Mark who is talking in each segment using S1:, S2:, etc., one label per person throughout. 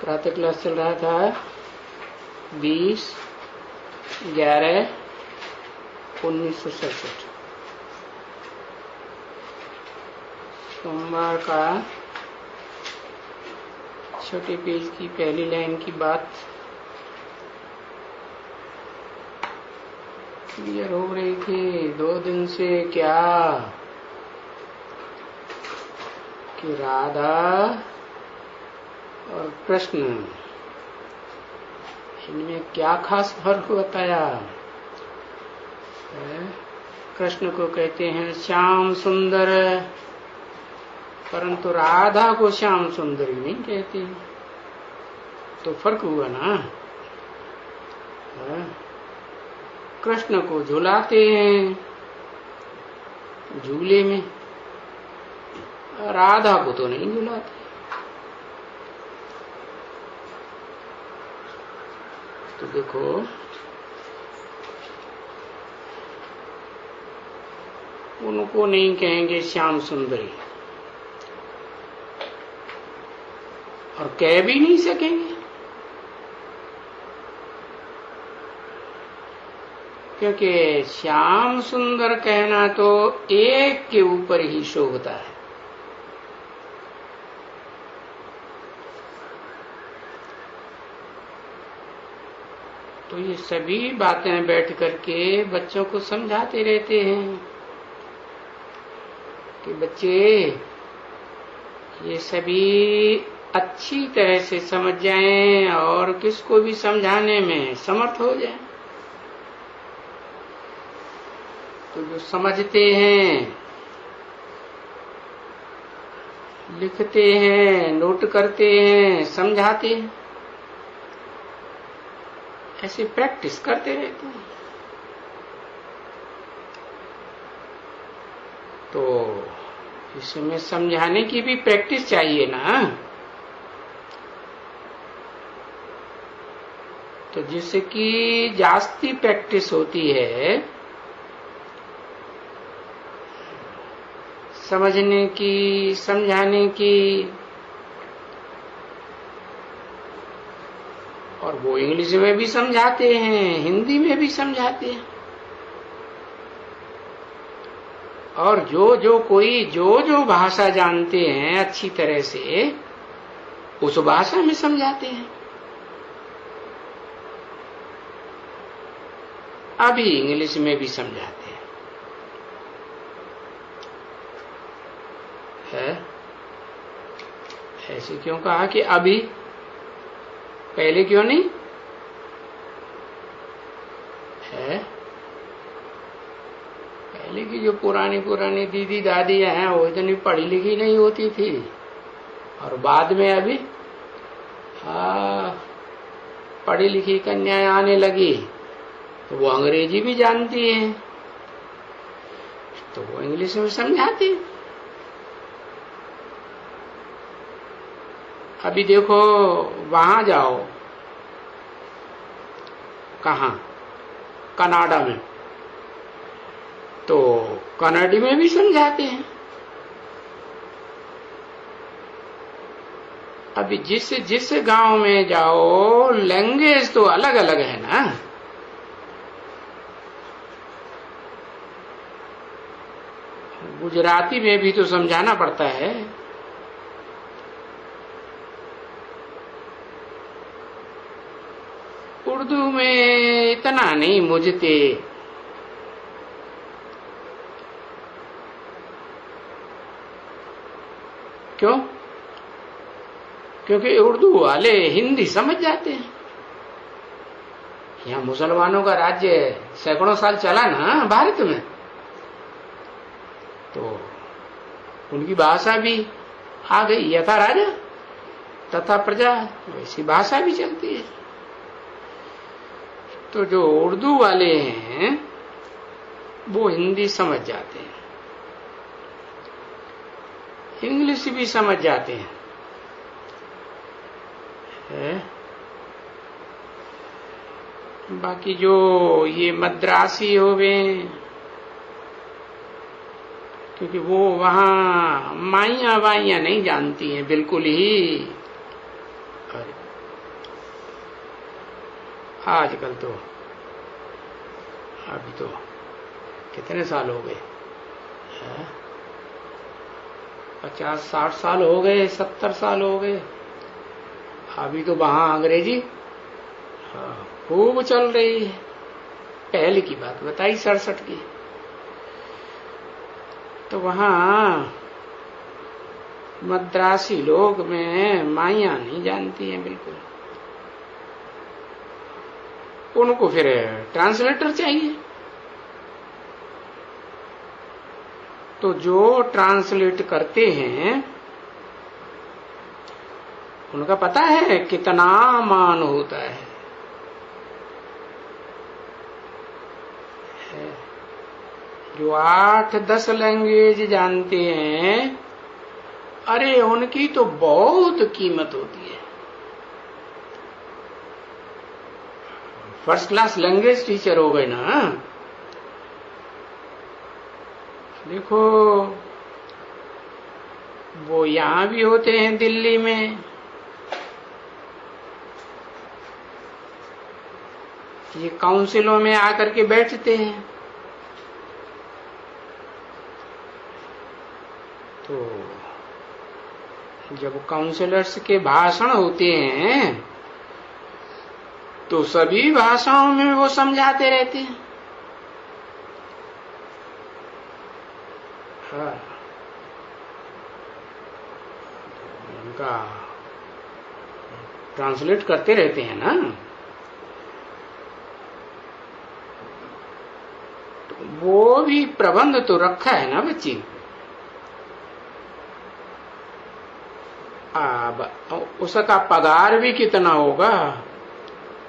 S1: प्रातः क्लास चल रहा था 20/11/1967 सोमवार का छोटे पेज की पहली लाइन की बात क्लियर हो रही थी 2 दिन से। क्या कि राधा और कृष्ण इनमें क्या खास फर्क बताया। कृष्ण को कहते हैं श्याम सुंदर, परंतु राधा को श्याम सुंदरी नहीं कहते। तो फर्क हुआ ना। कृष्ण को झुलाते हैं झूले में, राधा को तो नहीं झुलाते। तो देखो उनको नहीं कहेंगे श्याम सुंदरी और कह भी नहीं सकेंगे, क्योंकि श्याम सुंदर कहना तो एक के ऊपर ही शोभता है। तो ये सभी बातें बैठ करके बच्चों को समझाते रहते हैं कि बच्चे ये सभी अच्छी तरह से समझ जाएं और किसको भी समझाने में समर्थ हो जाएं। तो जो समझते हैं, लिखते हैं, नोट करते हैं, समझाते हैं, ऐसे प्रैक्टिस करते रहते हैं। तो इसमें समझाने की भी प्रैक्टिस चाहिए ना। तो जिसकी जास्ती प्रैक्टिस होती है समझने की, समझाने की, और वो इंग्लिश में भी समझाते हैं, हिंदी में भी समझाते हैं, और जो भाषा जानते हैं अच्छी तरह से उस भाषा में समझाते हैं। अभी इंग्लिश में भी समझाते हैं। ऐसे क्यों कहा कि अभी, पहले क्यों नहीं है? पहले की जो पुरानी दीदी दादियां हैं वो इतनी पढ़ी लिखी नहीं होती थी, और बाद में अभी पढ़ी लिखी कन्याएं आने लगी तो वो अंग्रेजी भी जानती हैं, तो वो इंग्लिश में समझाती। अभी देखो वहां जाओ, कहाँ, कनाडा में, तो कन्नड़ी में भी समझाते हैं। अभी जिस गांव में जाओ लैंग्वेज तो अलग अलग है ना। गुजराती में भी तो समझाना पड़ता है। उर्दू में इतना नहीं मुझते, क्यों? क्योंकि उर्दू वाले हिंदी समझ जाते हैं। यहाँ मुसलमानों का राज्य सैकड़ों साल चला ना भारत में, तो उनकी भाषा भी आ गई। यथा राजा तथा प्रजा, वैसी भाषा भी चलती है। तो जो उर्दू वाले हैं वो हिंदी समझ जाते हैं, इंग्लिश भी समझ जाते हैं। बाकी जो ये मद्रासी हो गए, क्योंकि वो वहां माइया वाइया नहीं जानती हैं बिल्कुल ही, आजकल तो अभी तो कितने साल हो गए, 50-60 साल हो गए, 70 साल हो गए। अभी तो वहां अंग्रेजी खूब चल रही है। पहले की बात बताई 67 की, तो वहां मद्रासी लोग में माइयां नहीं जानती हैं बिल्कुल। उनको फिर ट्रांसलेटर चाहिए, तो जो ट्रांसलेट करते हैं उनका पता है कितना मान होता है। जो 8-10 लैंग्वेज जानते हैं, अरे उनकी तो बहुत कीमत होती है। फर्स्ट क्लास लैंग्वेज टीचर हो गए ना। देखो वो यहां भी होते हैं दिल्ली में, ये काउंसिलों में आकर के बैठते हैं, तो जब काउंसिलर्स के भाषण होते हैं तो सभी भाषाओं में वो समझाते रहते हैं। हाँ, उनका ट्रांसलेट करते रहते हैं ना। तो वो भी प्रबंध तो रखा है ना बच्ची। अब उसका पगार भी कितना होगा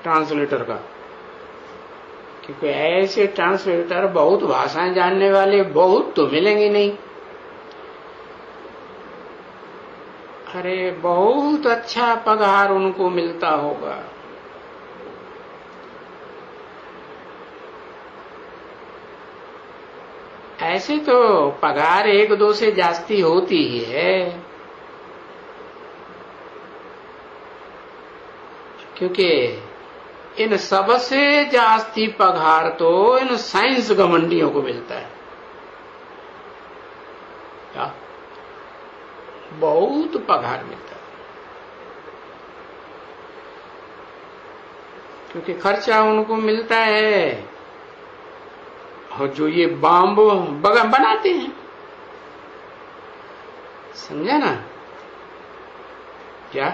S1: ट्रांसलेटर का, क्योंकि ऐसे ट्रांसलेटर बहुत भाषाएं जानने वाले बहुत तो मिलेंगे नहीं। अरे बहुत अच्छा पगार उनको मिलता होगा। ऐसे तो पगार 1-2 से जास्ती होती ही है, क्योंकि इन सबसे जास्ती पगार तो इन साइंस घमंडियों को मिलता है। क्या बहुत पगार मिलता है, क्योंकि खर्चा उनको मिलता है। और जो ये बम बनाते हैं, समझा ना क्या?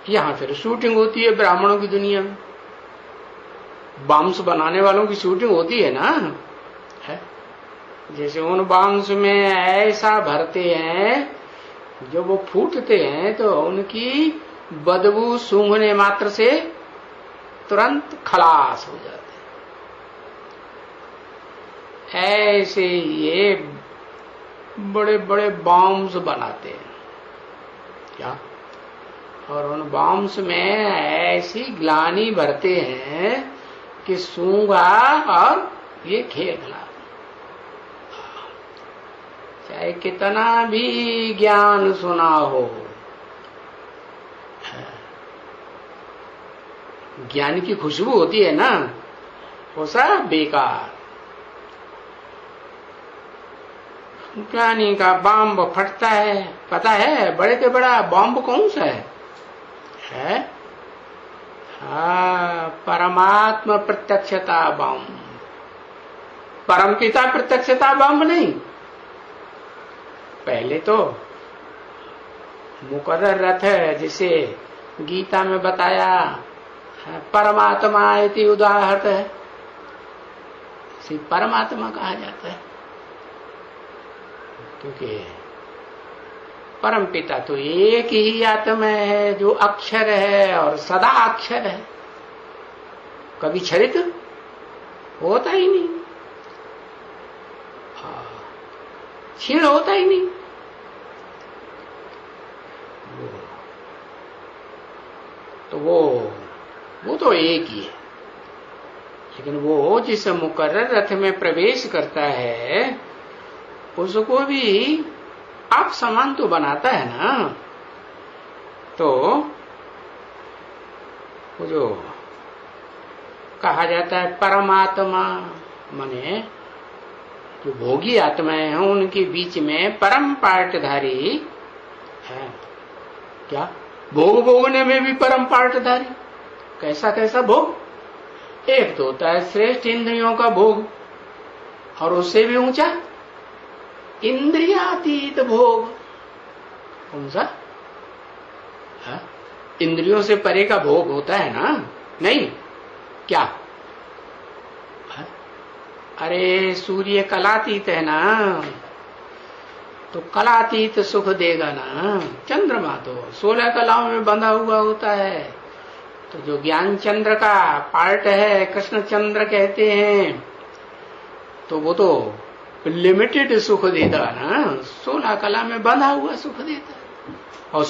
S1: यहां फिर शूटिंग होती है ब्राह्मणों की दुनिया में, बम्स बनाने वालों की शूटिंग होती है ना। है जैसे उन बम्स में ऐसा भरते हैं, जब वो फूटते हैं तो उनकी बदबू सूंघने मात्र से तुरंत खलास हो जाते हैं। ऐसे ये बड़े बड़े बम्स बनाते हैं क्या, और उन बॉम्ब्स में ऐसी ग्लानी भरते हैं कि सूंघा और ये खेल खिला। चाहे कितना भी ज्ञान सुना हो, ज्ञान की खुशबू होती है ना, वो सब बेकार। ज्ञानी का बॉम्ब फटता है, पता है बड़े के बड़ा बॉम्ब कौन सा है? परमात्मा प्रत्यक्षता बम, परमपिता प्रत्यक्षता बम नहीं। पहले तो मुकर्रर रथ है, जिसे गीता में बताया परमात्मा इति उदाहरत है, इसे परमात्मा कहा जाता है, क्योंकि परम पिता तो एक ही आत्मा है जो अक्षर है और सदा अक्षर है, कभी क्षरित होता ही नहीं, क्षीण होता ही नहीं। तो वो तो एक ही है, लेकिन वो जिस मुकर्रर रथ में प्रवेश करता है उसको भी आप समान तो बनाता है ना। तो वो जो कहा जाता है परमात्मा, माने जो भोगी आत्माएं हैं उनके बीच में परम पार्टधारी है। क्या? भोग भोगने में भी परम पार्टधारी। कैसा कैसा भोग? एक तो होता है श्रेष्ठ इंद्रियों का भोग, और उससे भी ऊंचा इंद्रियातीत भोग। कौन सा? है? इंद्रियों से परे का भोग होता है ना? नहीं क्या? है? अरे सूर्य कलातीत है ना, तो कलातीत सुख देगा ना। चंद्रमा तो 16 कलाओं में बंधा हुआ होता है। तो जो ज्ञान चंद्र का पार्ट है, कृष्ण चंद्र कहते हैं, तो वो तो लिमिटेड सुख देता ना, 16 कला में बंधा हुआ सुख देता। और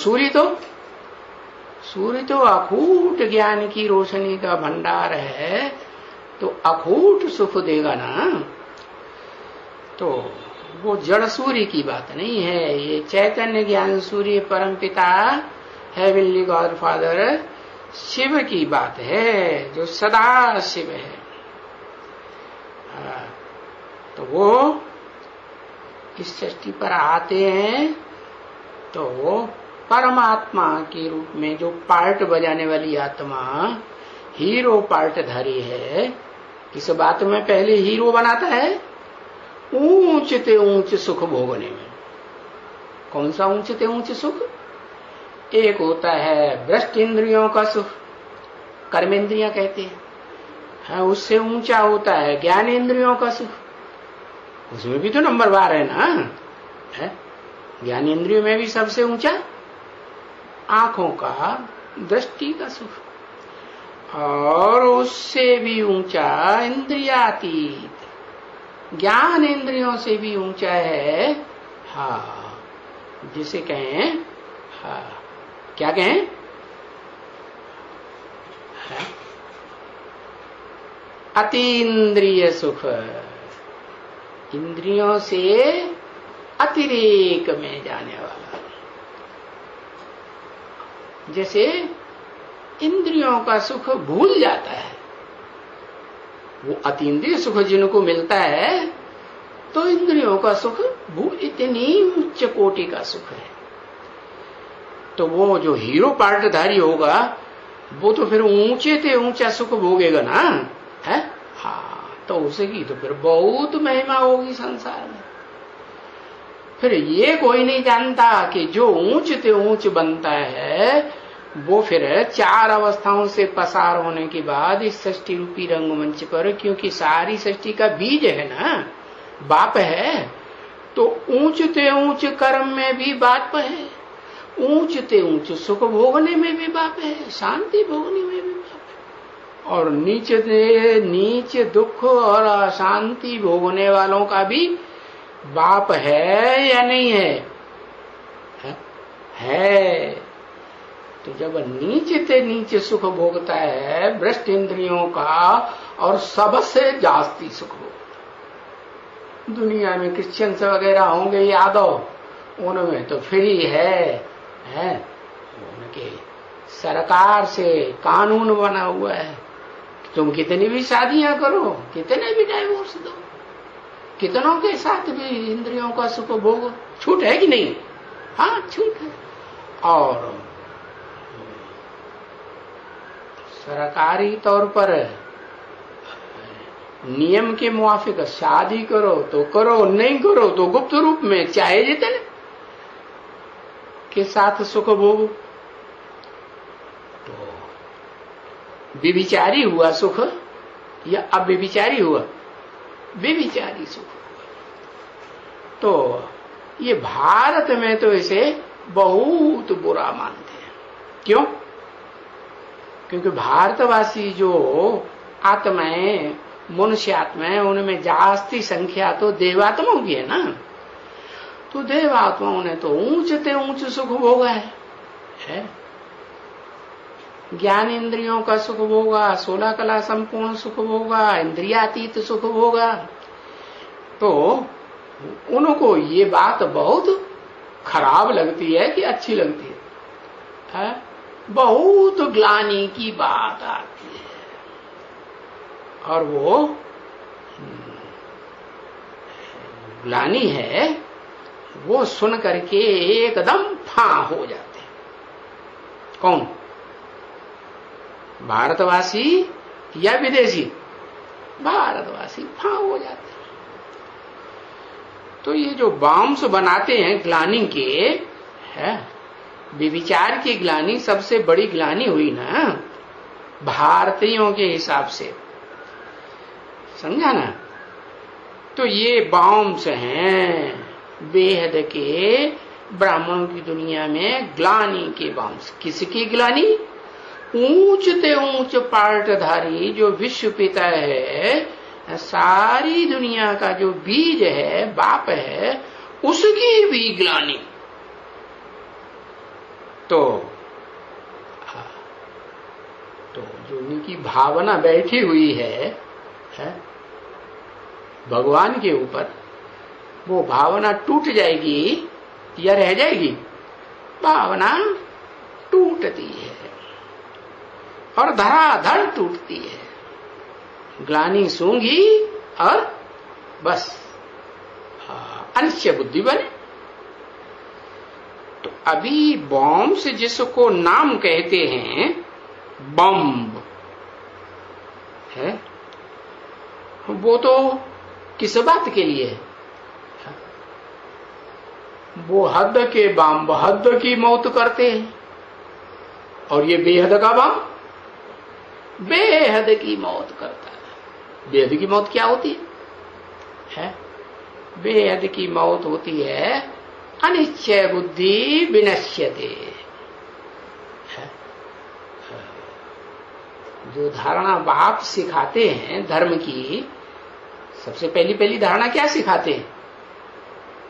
S1: सूर्य तो अखूट ज्ञान की रोशनी का भंडार है, तो अखूट सुख देगा ना। तो वो जड़ सूर्य की बात नहीं है, ये चैतन्य ज्ञान सूर्य परम पिता हेवनली गॉड फादर शिव की बात है, जो सदा शिव है। तो वो इस सृष्टि पर आते हैं, तो वो परमात्मा के रूप में जो पार्ट बजाने वाली आत्मा हीरो पार्टधारी है। इस बात में पहले हीरो बनाता है ऊंच ते ऊंच सुख भोगने में। कौन सा ऊंच ते ऊंच सुख? एक होता है भ्रष्ट इंद्रियों का सुख, कर्मेंद्रियां कहते हैं। उससे ऊंचा होता है ज्ञान इंद्रियों का सुख, उसमें भी तो नंबर 12 है ना। है? ज्ञान इंद्रियों में भी सबसे ऊंचा आंखों का दृष्टि का सुख, और उससे भी ऊंचा इंद्रियातीत ज्ञान इंद्रियों से भी ऊंचा है। हाँ, जिसे कहें, हाँ क्या कहें, हाँ? अतीन्द्रिय सुख, इंद्रियों से अतिरेक में जाने वाला। जैसे इंद्रियों का सुख भूल जाता है, वो अतीन्द्रिय सुख जिनको मिलता है, तो इंद्रियों का सुख इतनी उच्च कोटि का सुख है। तो वो जो हीरो पार्टधारी होगा, वो तो फिर ऊंचे से ऊंचा सुख भोगेगा ना। है? हाँ, तो उसकी तो फिर बहुत महिमा होगी संसार में। फिर ये कोई नहीं जानता कि जो ऊंच से ऊंच बनता है, वो फिर 4 अवस्थाओं से पसार होने के बाद इस सृष्टि रूपी रंगमंच पर, क्योंकि सारी सृष्टि का बीज है ना, बाप है, तो ऊंच से ऊंच कर्म में भी बाप है, ऊंच से ऊंच सुख भोगने में भी बाप है, शांति भोगने में भी बाप है, और नीचे से नीचे दुख और अशांति भोगने वालों का भी बाप है या नहीं है? है। तो जब नीचे से नीचे सुख भोगता है भ्रष्ट इंद्रियों का, और सबसे जास्ती सुख भोगता। दुनिया में क्रिश्चियंस वगैरह होंगे यादव, उनमें तो फ्री है, उनके सरकार से कानून बना हुआ है, तुम कितनी भी शादियां करो, कितने भी डाइवोर्स दो, कितनों के साथ भी इंद्रियों का सुख भोग, छूट है कि नहीं? हाँ, छूट है। और सरकारी तौर पर नियम के मुआफिक शादी करो तो करो, नहीं करो तो गुप्त रूप में चाहे जितने के साथ सुख भोग। तो विभिचारी हुआ सुख या अव्यभिचारी हुआ? व्यभिचारी सुख हुआ। तो ये भारत में तो इसे बहुत बुरा मानते हैं। क्यों? क्योंकि भारतवासी जो आत्माएं, मनुष्य आत्माएं, उनमें जास्ती संख्या तो देवात्माओं की है ना। तो देवात्माओं ने तो ऊंच से ऊंच सुख भोगा है। ज्ञान इंद्रियों का सुख भोगा, 16 कला संपूर्ण सुख भोगा, इंद्रियातीत सुख भोगा। तो उनको ये बात बहुत खराब लगती है कि अच्छी लगती है? बहुत ग्लानि की बात आती है, और वो ग्लानि है वो सुन करके एकदम फां हो जाते हैं। कौन? भारतवासी या विदेशी? भारतवासी फां हो जाते हैं। तो ये जो बॉम्ब्स बनाते हैं ग्लानि के, है विचार की ग्लानि सबसे बड़ी ग्लानि हुई ना भारतीयों के हिसाब से, समझा ना? तो ये बॉम्ब्स हैं बेहद के ब्राह्मणों की दुनिया में ग्लानि के बॉम्ब्स। किसकी ग्लानि? ऊंच ते ऊंच पार्टधारी जो विश्व पिता है, सारी दुनिया का जो बीज है, बाप है, उसकी भी ग्लानि। तो जो उनकी भावना बैठी हुई है भगवान के ऊपर, वो भावना टूट जाएगी या रह जाएगी? भावना टूटती है और धड़ाधड़ टूटती है। ग्लानि सूंघी और बस अनिश्चय बुद्धि बने। तो अभी बॉम्ब से जिसको नाम कहते हैं बम्ब है, वो तो किस बात के लिए है? वो हद के बम हद की मौत करते हैं, और ये बेहद का बम बेहद की मौत करता है। बेहद की मौत क्या होती है? बेहद की मौत होती है अनिश्चय बुद्धि विनश्यते। जो धारणा बाप सिखाते हैं धर्म की, सबसे पहली धारणा क्या सिखाते हैं?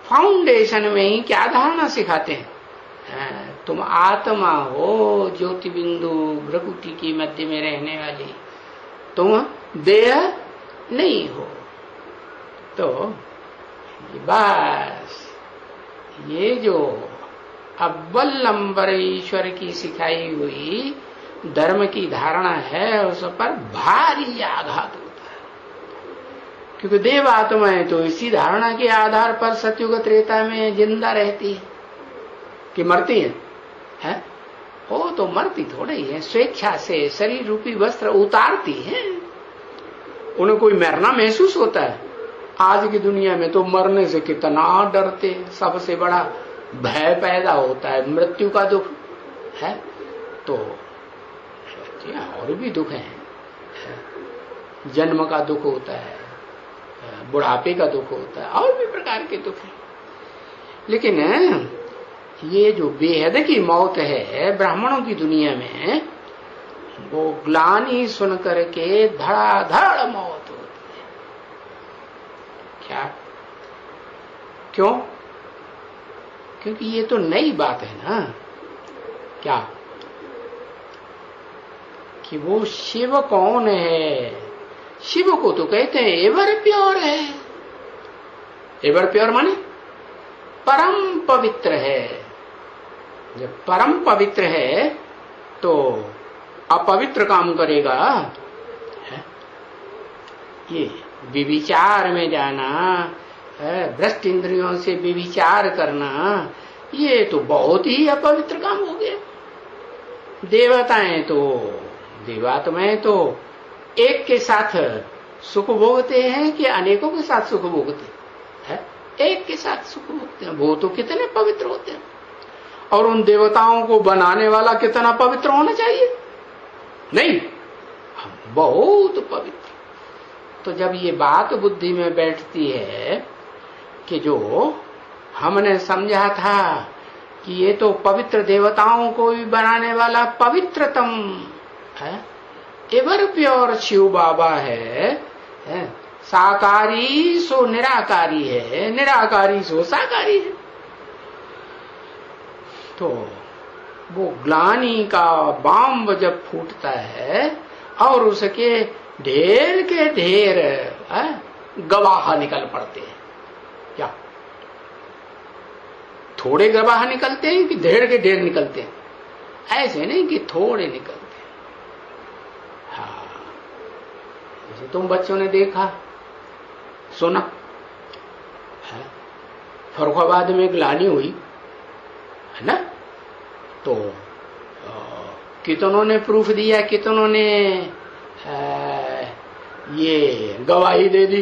S1: फाउंडेशन में ही क्या धारणा सिखाते हैं? तुम आत्मा हो, ज्योति बिंदु भ्रकुटी की मध्य में रहने वाली, तुम देह नहीं हो। तो बस ये जो अव्वल नंबर ईश्वर की सिखाई हुई धर्म की धारणा है, उस पर भारी आघात होता है। क्योंकि देव आत्माएं तो इसी धारणा के आधार पर सत्युग त्रेता में जिंदा रहती है कि मरती है? वो तो मरती थोड़ी है, स्वेच्छा से शरीर रूपी वस्त्र उतारती है। उन्हें कोई मरना महसूस होता है? आज की दुनिया में तो मरने से कितना डरते, सबसे बड़ा भय पैदा होता है मृत्यु का दुख है। तो और भी दुख है, जन्म का दुख होता है, बुढ़ापे का दुख होता है, और भी प्रकार के दुख है। लेकिन ये जो बेहद की मौत है ब्राह्मणों की दुनिया में, वो ग्लानि सुन करके धड़ाधड़ मौत होती है। क्या? क्यों? क्योंकि ये तो नई बात है ना। क्या? कि वो शिव कौन है? शिव को तो कहते हैं एवर प्योर है। एवर प्योर माने परम पवित्र है। जब परम पवित्र है तो अपवित्र काम करेगा? ये विविचार में जाना, भ्रष्ट इंद्रियों से विविचार करना, ये तो बहुत ही अपवित्र काम हो गया। देवात्माएं तो एक के साथ सुख भोगते हैं कि अनेकों के साथ सुख भोगते हैं? एक के साथ सुख भोगते हैं। वो तो कितने पवित्र होते हैं। और उन देवताओं को बनाने वाला कितना पवित्र होना चाहिए? नहीं, बहुत पवित्र। तो जब ये बात बुद्धि में बैठती है कि जो हमने समझा था कि ये तो पवित्र देवताओं को भी बनाने वाला पवित्रतम है, एवर प्योर शिव बाबा है, साकारी सो निराकारी है, निराकारी सो साकारी है। तो वो ग्लानि का बॉम्ब जब फूटता है और उसके ढेर के ढेर गवाह निकल पड़ते हैं। क्या थोड़े गवाह निकलते हैं कि ढेर के ढेर निकलते हैं? ऐसे नहीं कि थोड़े निकलते। हाँ, जैसे तुम बच्चों ने देखा सुना है, फर्रुखाबाद में एक लानी हुई है ना, तो कितनों ने प्रूफ दिया, कितनों ने ये गवाही दे दी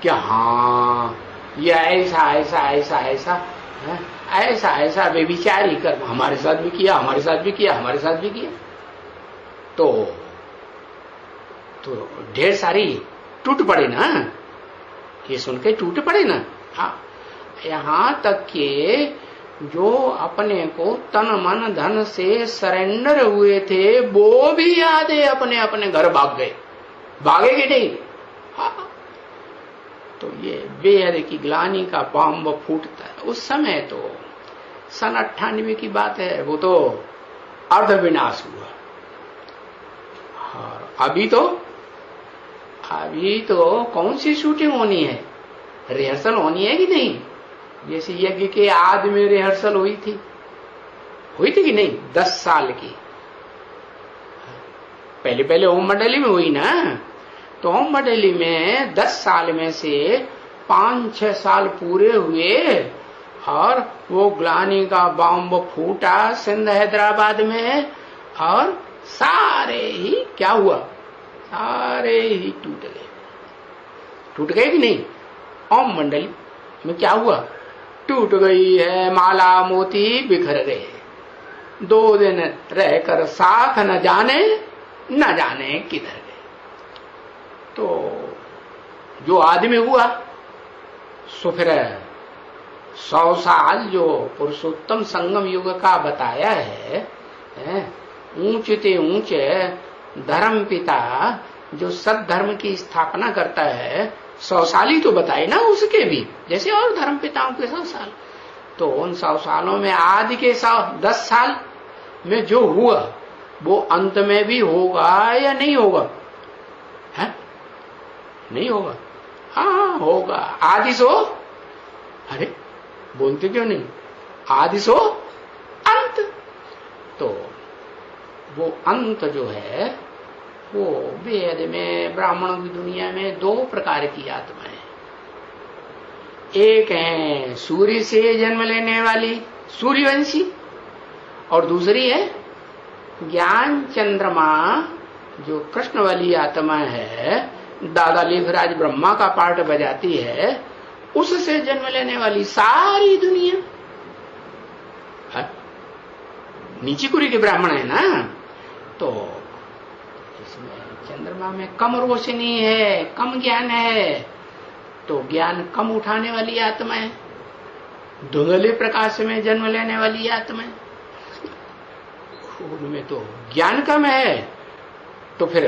S1: कि हाँ ये ऐसा ऐसा ऐसा ऐसा है, ऐसा ऐसा बेविचारी कर्म हमारे साथ भी किया, हमारे साथ भी किया, हमारे साथ भी किया। तो ढेर सारी टूट पड़े ना, ये सुन के टूट पड़े ना। हाँ, यहां तक कि जो अपने को तन मन धन से सरेंडर हुए थे वो भी आधे अपने अपने घर भाग गए, भागे कि नहीं। हाँ, तो ये बेहद की ग्लानि का बम फूटता है। उस समय तो सन 98 की बात है, वो तो अर्ध विनाश हुआ। और अभी तो कौन सी शूटिंग होनी है, रिहर्सल होनी है कि नहीं। जैसे यज्ञ के आदि में रिहर्सल हुई थी कि नहीं, 10 साल की। पहले ओम मंडली में हुई ना, तो ओम मंडली में 10 साल में से 5-6 साल पूरे हुए और वो ग्लानि का बम फूटा सिंध हैदराबाद में, और सारे ही क्या हुआ, सारे ही टूट गए कि नहीं। ओम मंडली में क्या हुआ, टूट गई है, माला मोती बिखर गए, 2 दिन रहकर साथ न जाने किधर गए। तो जो आदमी हुआ सो फिर 100 साल जो पुरुषोत्तम संगम युग का बताया है, ऊंचे ऊंचे धर्म पिता जो सद्धर्म की स्थापना करता है, 100 साल ही तो बताए ना उसके भी, जैसे और धर्म पिताओं के 100 साल। तो उन 100 सालों में आदि के 10 साल में जो हुआ वो अंत में भी होगा या नहीं होगा, है? नहीं होगा। हाँ होगा। आदि सो, अरे बोलते क्यों नहीं, आदि सो अंत। तो वो अंत जो है वो वेद में, ब्राह्मणों की दुनिया में 2 प्रकार की आत्माएं, एक है सूर्य से जन्म लेने वाली सूर्यवंशी, और दूसरी है ज्ञान चंद्रमा जो कृष्ण वाली आत्मा है, दादा लेखराज ब्रह्मा का पार्ट बजाती है, उससे जन्म लेने वाली सारी दुनिया। नीची कुरी के ब्राह्मण है ना, तो इसमें चंद्रमा में कम रोशनी है, कम ज्ञान है, तो ज्ञान कम उठाने वाली आत्मा है। धुंधले प्रकाश में जन्म लेने वाली आत्मा है, उनमें तो ज्ञान कम है, तो फिर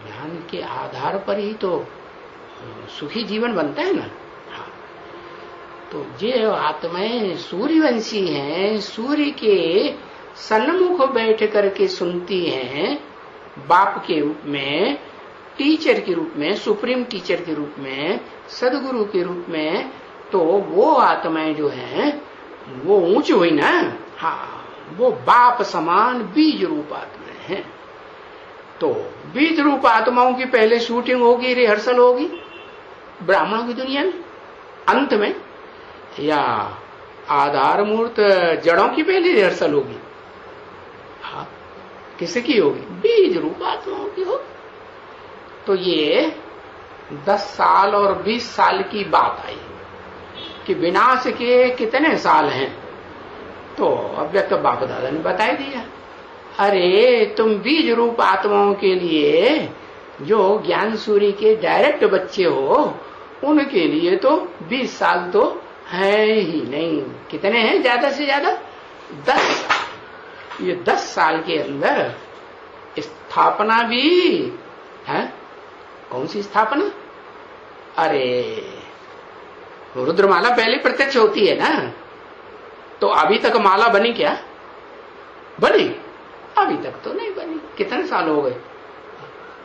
S1: ज्ञान के आधार पर ही तो सुखी जीवन बनता है ना। हाँ, तो ये आत्माएं सूर्यवंशी हैं, सूर्य के सन्मुख बैठ करके सुनती हैं, बाप के रूप में, टीचर के रूप में, सुप्रीम टीचर के रूप में, सदगुरु के रूप में। तो वो आत्माएं जो हैं वो ऊंची हुई ना। हाँ, वो बाप समान बीज रूप आत्माएं हैं। तो बीज रूप आत्माओं की पहले शूटिंग होगी, रिहर्सल होगी ब्राह्मणों की दुनिया में, अंत में, या आधार मूर्त जड़ों की पहले रिहर्सल होगी। हाँ, किसकी होगी, बीज रूप आत्माओं की होगी। तो ये 10 साल और 20 साल की बात आई कि विनाश के कितने साल हैं, तो अव्यक्त बाप दादा ने बता दिया। अरे तुम बीज रूप आत्माओं के लिए जो ज्ञान सूर्य के डायरेक्ट बच्चे हो, उनके लिए तो 20 साल तो है ही नहीं। कितने हैं ज्यादा से ज्यादा 10 साल। ये 10 साल के अंदर स्थापना भी है। कौन सी स्थापना, अरे रुद्रमाला पहले प्रत्यक्ष होती है ना, तो अभी तक माला बनी क्या, बनी? अभी तक तो नहीं बनी। कितने साल हो गए,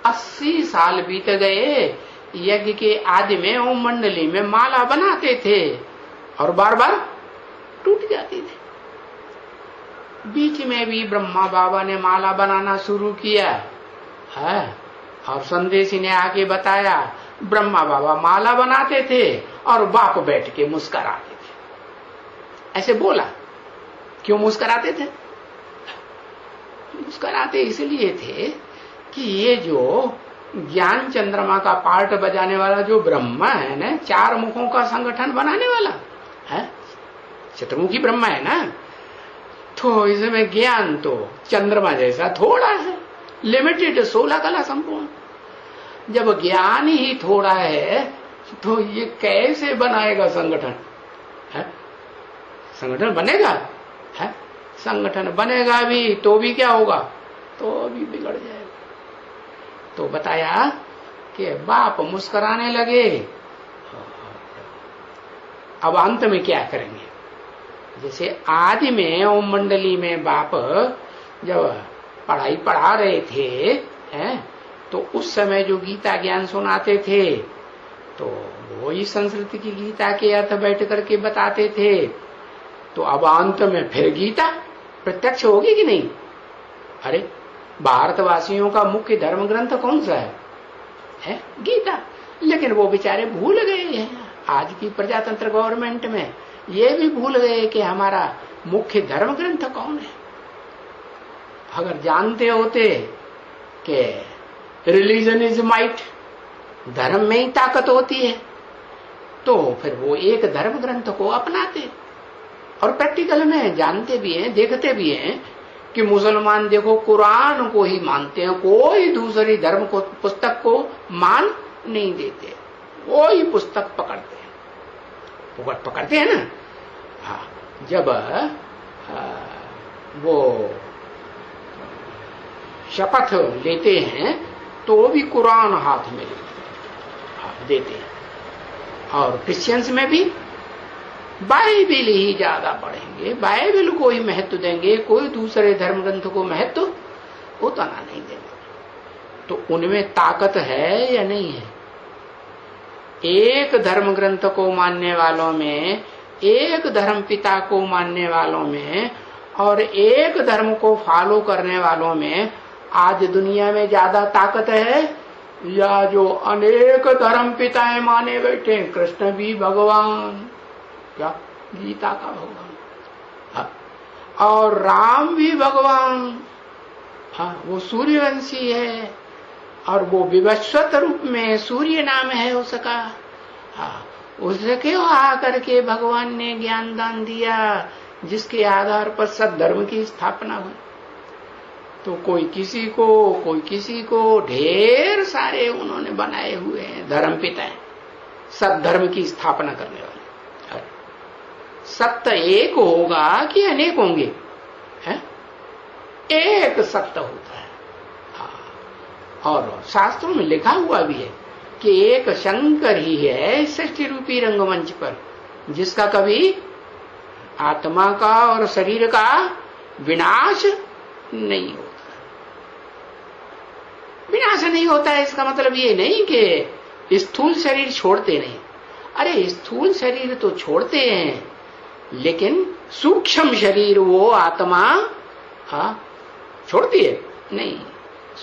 S1: 80 साल बीत गए। यज्ञ के आदि में ओम मंडली में माला बनाते थे और बार बार टूट जाती थी। बीच में भी ब्रह्मा बाबा ने माला बनाना शुरू किया है, और संदेशी ने आके बताया ब्रह्मा बाबा माला बनाते थे और बाप बैठ के मुस्कराते थे। ऐसे बोला। क्यों मुस्कराते थे? मुस्कराते इसलिए थे कि ये जो ज्ञान चंद्रमा का पार्ट बजाने वाला जो ब्रह्मा है ना, 4 मुखों का संगठन बनाने वाला है, चतुर्मुखी ब्रह्मा है ना, तो इसमें ज्ञान तो चंद्रमा जैसा थोड़ा है, लिमिटेड, 16 कला संपूर्ण। जब ज्ञान ही थोड़ा है तो ये कैसे बनाएगा संगठन? है? संगठन बनेगा? है? संगठन बनेगा भी तो भी क्या होगा? तो भी बिगड़ जाएगा। तो बताया कि बाप मुस्कुराने लगे। अब अंत में क्या करेंगे? जैसे आदि में ओम मंडली में बाप जब पढ़ाई पढ़ा रहे थे, हैं, तो उस समय जो गीता ज्ञान सुनाते थे तो वो ही संस्कृत की गीता के अर्थ बैठ करके बताते थे। तो अब अंत में फिर गीता प्रत्यक्ष होगी कि नहीं? अरे भारतवासियों का मुख्य धर्म ग्रंथ कौन सा है? गीता। लेकिन वो बेचारे भूल गए हैं, आज की प्रजातंत्र गवर्नमेंट में ये भी भूल गए कि हमारा मुख्य धर्म ग्रंथ कौन है। अगर जानते होते कि रिलीजन इज माइट, धर्म में ही ताकत होती है, तो फिर वो एक धर्म ग्रंथ को अपनाते। और प्रैक्टिकल में जानते भी हैं, देखते भी हैं कि मुसलमान देखो कुरान को ही मानते हैं, कोई दूसरी धर्म को पुस्तक को मान नहीं देते, वो ही पुस्तक पकड़ते हैं, पकड़ते हैं ना। हाँ, जब वो शपथ लेते हैं तो भी कुरान हाथ में देते हैं। और क्रिश्चियंस में भी बाइबिल ही ज्यादा पढ़ेंगे, बाइबिल को ही महत्व देंगे, कोई दूसरे धर्म ग्रंथ को महत्व उतना नहीं देंगे। तो उनमें ताकत है या नहीं है? एक धर्म ग्रंथ को मानने वालों में, एक धर्म पिता को मानने वालों में और एक धर्म को फॉलो करने वालों में आज दुनिया में ज्यादा ताकत है या जो अनेक धर्म पिताएं माने बैठे हैं? कृष्ण भी भगवान, क्या गीता का भगवान, हाँ, और राम भी भगवान, हाँ, वो सूर्यवंशी है और वो विवस्वत रूप में सूर्य नाम है उसका। हाँ, उसके आकर के भगवान ने ज्ञान दान दिया जिसके आधार पर सद्धर्म की स्थापना हुई। तो कोई किसी को ढेर सारे उन्होंने बनाए हुए हैं धर्म पिता, सद्धर्म की स्थापना करने वाले। सत्य एक होगा कि अनेक होंगे? है? एक सत्य होता है। हाँ। और शास्त्रों में लिखा हुआ भी है कि एक शंकर ही है सृष्टि रूपी रंगमंच पर, जिसका कभी आत्मा का और शरीर का विनाश नहीं होता। विनाश नहीं होता है इसका मतलब ये नहीं कि स्थूल शरीर छोड़ते नहीं। अरे स्थूल शरीर तो छोड़ते हैं, लेकिन सूक्ष्म शरीर वो आत्मा छोड़ती है नहीं।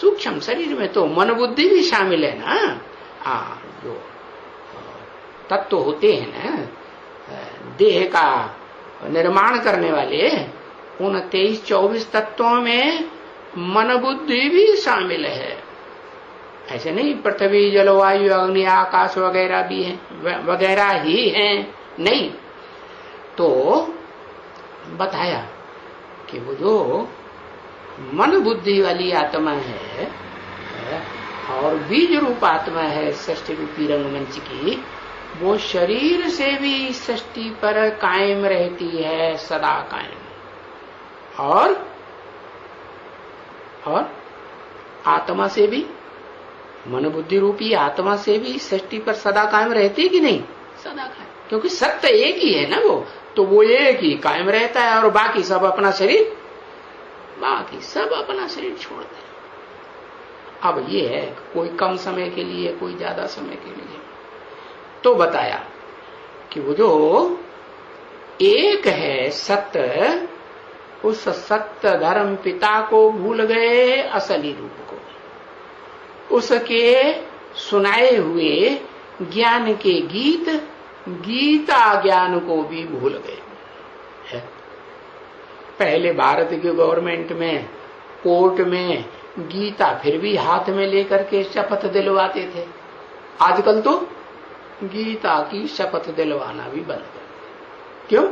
S1: सूक्ष्म शरीर में तो मन बुद्धि भी शामिल है ना। जो तत्व होते हैं ना देह का निर्माण करने वाले, उन 23-24 तत्वों में मन बुद्धि भी शामिल है। ऐसे नहीं पृथ्वी जलवायु अग्नि आकाश वगैरह भी है, वगैरह ही हैं, नहीं। तो बताया कि वो जो मन बुद्धि वाली आत्मा है और बीज रूप आत्मा है सृष्टि रूपी रंगमंच की, वो शरीर से भी सृष्टि पर कायम रहती है, सदा कायम। और आत्मा से भी, मन बुद्धि रूपी आत्मा से भी सृष्टि पर सदा कायम रहती है कि नहीं? सदा कायम, क्योंकि सत्य एक ही है ना वो, तो वो एक ही कायम रहता है और बाकी सब अपना शरीर छोड़ते हैं। अब ये है कोई कम समय के लिए, कोई ज्यादा समय के लिए। तो बताया कि वो जो एक है सत्य, उस सत्य धर्म पिता को भूल गए, असली रूप को। उसके सुनाए हुए ज्ञान के गीत, गीता ज्ञान को भी भूल गए है। पहले भारत की गवर्नमेंट में कोर्ट में गीता फिर भी हाथ में लेकर के शपथ दिलवाते थे। आजकल तो गीता की शपथ दिलवाना भी बंद कर दिया। क्यों?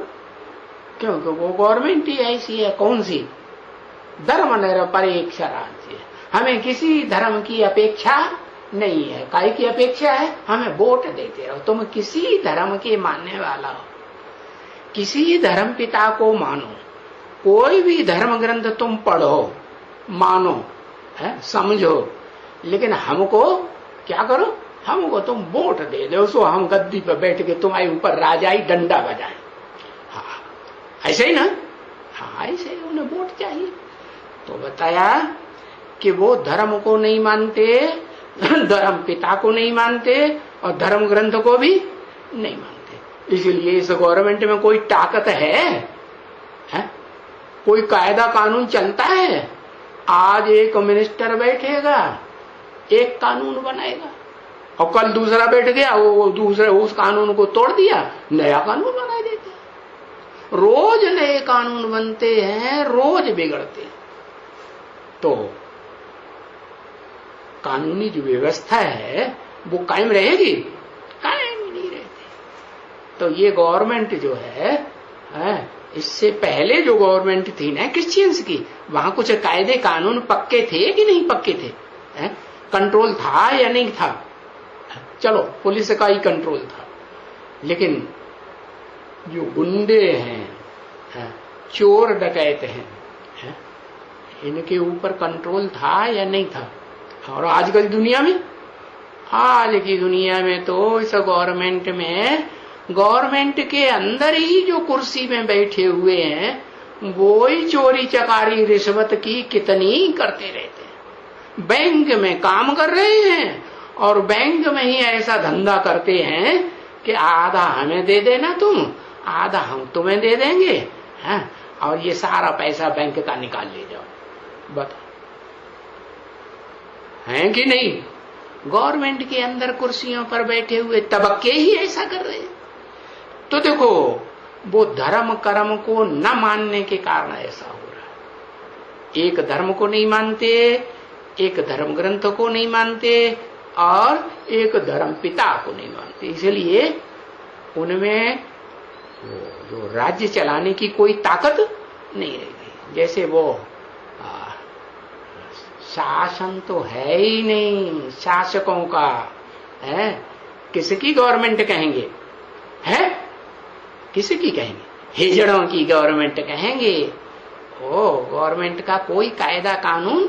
S1: क्योंकि वो गवर्नमेंट ही ऐसी है। कौन सी? धर्म निरपेक्ष राज्य। हमें किसी धर्म की अपेक्षा नहीं है। काहे की अपेक्षा है? हमें वोट देते रहो। तुम किसी धर्म के मानने वाला हो, किसी धर्म पिता को मानो, कोई भी धर्म ग्रंथ तुम पढ़ो, मानो, है, समझो, लेकिन हमको क्या करो? हमको तुम वोट दे दो, सो हम गद्दी पर बैठ के तुम्हारे ऊपर राजाई डंडा बजाएं। हाँ, ऐसे ही ना? हाँ, ऐसे ही उन्हें वोट चाहिए। तो बताया कि वो धर्म को नहीं मानते, धर्म पिता को नहीं मानते और धर्म ग्रंथ को भी नहीं मानते। इसलिए इस गवर्नमेंट में कोई ताकत है? कोई कायदा कानून चलता है? आज एक मिनिस्टर बैठेगा, एक कानून बनाएगा, और कल दूसरा बैठ गया, वो दूसरे उस कानून को तोड़ दिया, नया कानून बना देते हैं। रोज नए कानून बनते हैं, रोज बिगड़ते हैं। तो कानूनी जो व्यवस्था है वो कायम रहेगी? कायम नहीं रहती। तो ये गवर्नमेंट जो है, इससे पहले जो गवर्नमेंट थी ना क्रिश्चियंस की, वहां कुछ कायदे कानून पक्के थे कि नहीं पक्के थे? कंट्रोल था या नहीं था? चलो, पुलिस का ही कंट्रोल था, लेकिन जो गुंडे हैं, चोर डकैत हैं, इनके ऊपर कंट्रोल था या नहीं था? और आजकल दुनिया में, आज की दुनिया में तो इस गवर्नमेंट में, गवर्नमेंट के अंदर ही जो कुर्सी में बैठे हुए हैं वो ही चोरी चकारी रिश्वत की कितनी करते रहते हैं। बैंक में काम कर रहे हैं और बैंक में ही ऐसा धंधा करते हैं कि आधा हमें दे देना तुम, आधा हम तुम्हें दे देंगे, और ये सारा पैसा बैंक का निकाल ले जाओ। बता, है कि नहीं? गवर्नमेंट के अंदर कुर्सियों पर बैठे हुए तबके ही ऐसा कर रहे हैं। तो देखो, वो धर्म कर्म को न मानने के कारण ऐसा हो रहा है। एक धर्म को नहीं मानते, एक धर्म ग्रंथ को नहीं मानते और एक धर्म पिता को नहीं मानते। इसलिए उनमें जो राज्य चलाने की कोई ताकत नहीं रहेगी। जैसे वो शासन तो है ही नहीं शासकों का, है किसकी गवर्नमेंट कहेंगे? है किसकी कहेंगे? हिजड़ों की गवर्नमेंट कहेंगे। ओ, गवर्नमेंट का कोई कायदा कानून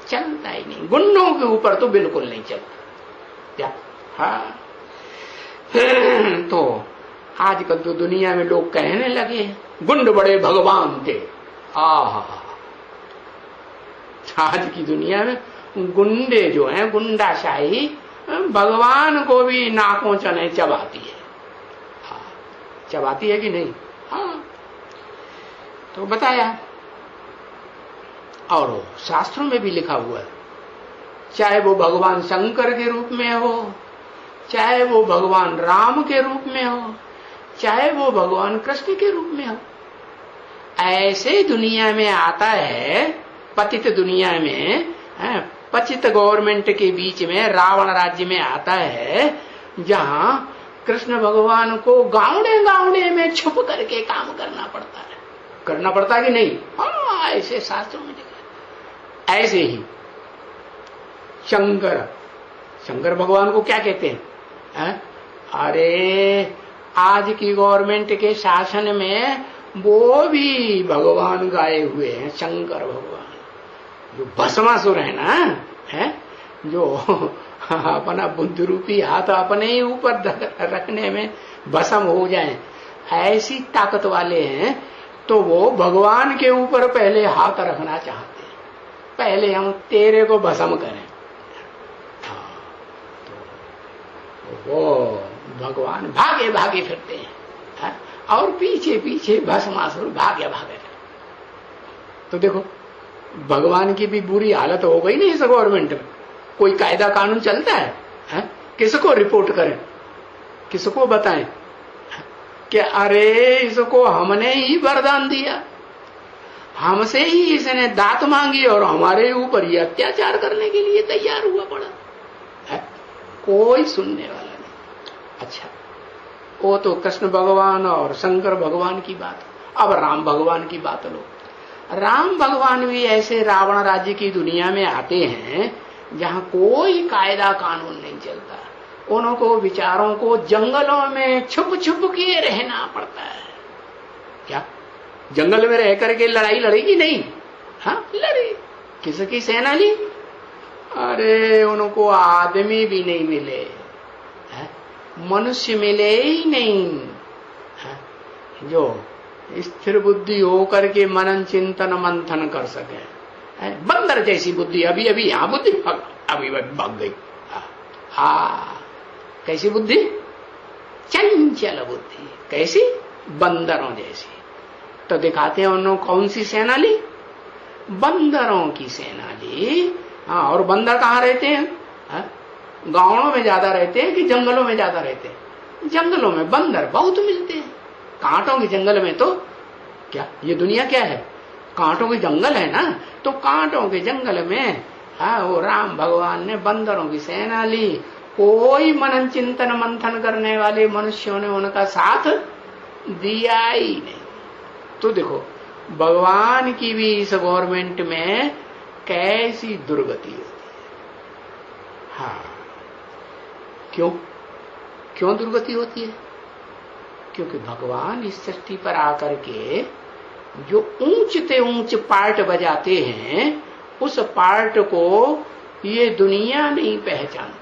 S1: चलता ही नहीं। गुंडों के ऊपर तो बिल्कुल नहीं चलता क्या? हाँ। तो आजकल तो दुनिया में लोग कहने लगे गुंड बड़े भगवान थे। आज की दुनिया में गुंडे जो हैं, गुंडाशाही भगवान को भी नाकों चने चबाती है। हाँ, चबाती है कि नहीं? हाँ। तो बताया, और शास्त्रों में भी लिखा हुआ है, चाहे वो भगवान शंकर के रूप में हो, चाहे वो भगवान राम के रूप में हो, चाहे वो भगवान कृष्ण के रूप में हो, ऐसे दुनिया में आता है, पतित दुनिया में, पतित गवर्नमेंट के बीच में, रावण राज्य में आता है, जहां कृष्ण भगवान को गावड़े में छुप करके काम करना पड़ता है। करना पड़ता है कि नहीं? हाँ, ऐसे शास्त्रों में लिखा है। ऐसे ही शंकर भगवान को क्या कहते हैं? अरे आज की गवर्नमेंट के शासन में वो भी भगवान गाए हुए हैं, शंकर भगवान। जो भस्मासुर है ना, है जो अपना बुद्ध रूपी हाथ अपने ही ऊपर रखने में भस्म हो जाए, ऐसी ताकत वाले हैं। तो वो भगवान के ऊपर पहले हाथ रखना चाहते हैं, पहले हम तेरे को भस्म करें। तो वो भगवान भागे भागे फिरते हैं, और पीछे पीछे भस्मासुर भागे भागे। तो देखो भगवान की भी बुरी हालत हो गई नहीं इस गवर्नमेंट में। कोई कायदा कानून चलता है? किसको रिपोर्ट करें, किसको बताएं कि अरे इसको हमने ही वरदान दिया, हमसे ही इसने दात मांगी और हमारे ऊपर ये अत्याचार करने के लिए तैयार हुआ पड़ा है? कोई सुनने वाला नहीं। अच्छा, वो तो कृष्ण भगवान और शंकर भगवान की बात। अब राम भगवान की बात लो। राम भगवान भी ऐसे रावण राज्य की दुनिया में आते हैं जहां कोई कायदा कानून नहीं चलता। उनको विचारों को जंगलों में छुप छुप के रहना पड़ता है। क्या जंगल में रह करके लड़ाई लड़ेगी? नहीं। हाँ लड़ी। किसकी सेना ली? अरे उनको आदमी भी नहीं मिले, मनुष्य मिले ही नहीं जो स्थिर बुद्धि होकर के मनन चिंतन मंथन कर सके। बंदर जैसी बुद्धि, अभी अभी यहां बुद्धि अभी भाग गई। कैसी बुद्धि? चंचल बुद्धि। कैसी? बंदरों जैसी। तो दिखाते हैं उन्होंने कौन सी सेना ली? बंदरों की सेना ली। और बंदर कहाँ रहते हैं? गांवों में ज्यादा रहते हैं कि जंगलों में ज्यादा रहते हैं? जंगलों में बंदर बहुत मिलते हैं। कांटों के जंगल में तो क्या ये दुनिया क्या है? कांटों के जंगल है ना। तो कांटों के जंगल में वो राम भगवान ने बंदरों की सेना ली। कोई मनन चिंतन मंथन करने वाले मनुष्यों ने उनका साथ दिया ही नहीं। तो देखो भगवान की भी इस गवर्नमेंट में कैसी दुर्गति होती है। हाँ, क्यों दुर्गति होती है? क्योंकि भगवान इस सृष्टि पर आकर के जो ऊंचते ऊंच पार्ट बजाते हैं उस पार्ट को ये दुनिया नहीं पहचानती।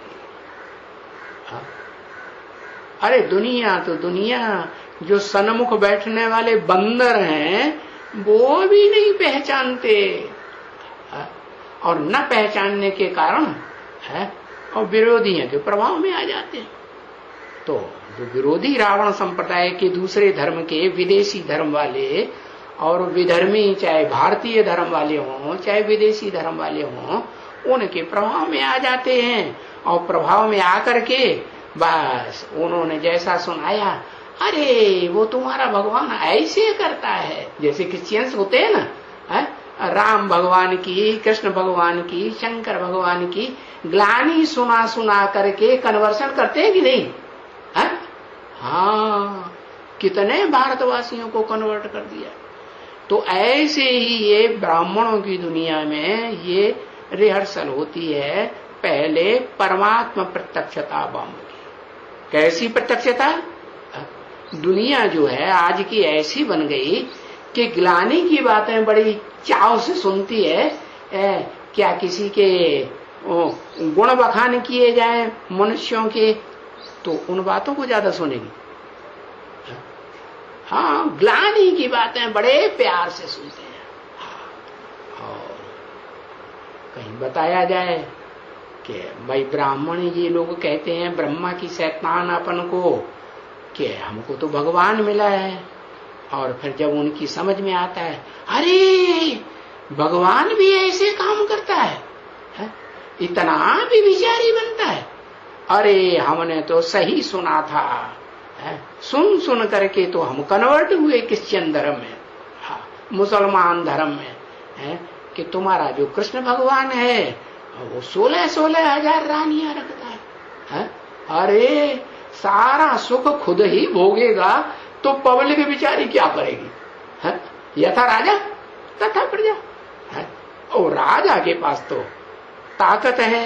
S1: अरे दुनिया तो दुनिया, जो सन्मुख बैठने वाले बंदर हैं वो भी नहीं पहचानते। और न पहचानने के कारण और विरोधियों के प्रभाव में आ जाते हैं। तो जो विरोधी रावण संप्रदाय के दूसरे धर्म के विदेशी धर्म वाले और विधर्मी, चाहे भारतीय धर्म वाले हों चाहे विदेशी धर्म वाले हों, उनके प्रभाव में आ जाते हैं। और प्रभाव में आकर के बस उन्होंने जैसा सुनाया, अरे वो तुम्हारा भगवान ऐसे करता है। जैसे क्रिश्चियंस होते हैं ना, राम भगवान की, कृष्ण भगवान की, शंकर भगवान की ग्लानी सुना सुना करके कन्वर्सन करते हैं कि नहीं? हाँ, कितने भारतवासियों को कन्वर्ट कर दिया। तो ऐसे ही ये ब्राह्मणों की दुनिया में ये रिहर्सल होती है। पहले परमात्मा प्रत्यक्षता बम की। कैसी प्रत्यक्षता? दुनिया जो है आज की ऐसी बन गई कि ग्लानि की बातें बड़ी चाव से सुनती है। क्या किसी के गुण बखान किए जाए मनुष्यों के तो उन बातों को ज्यादा सुनेगी। हाँ, ग्लानि की बातें बड़े प्यार से सुनते हैं। और कहीं बताया जाए कि भाई ब्राह्मण ये लोग कहते हैं ब्रह्मा की शैतानापन को कि हमको तो भगवान मिला है। और फिर जब उनकी समझ में आता है, अरे भगवान भी ऐसे काम करता है, इतना भी विचारी बनता है। अरे हमने तो सही सुना था, सुन सुन करके तो हम कन्वर्ट हुए क्रिश्चियन धर्म में, मुसलमान धर्म में, कि तुम्हारा जो कृष्ण भगवान है वो 16,000 रानियां रखता है। अरे सारा सुख खुद ही भोगेगा तो पब्लिक बिचारी क्या करेगी? यथा राजा तथा प्रजा। और राजा के पास तो ताकत है,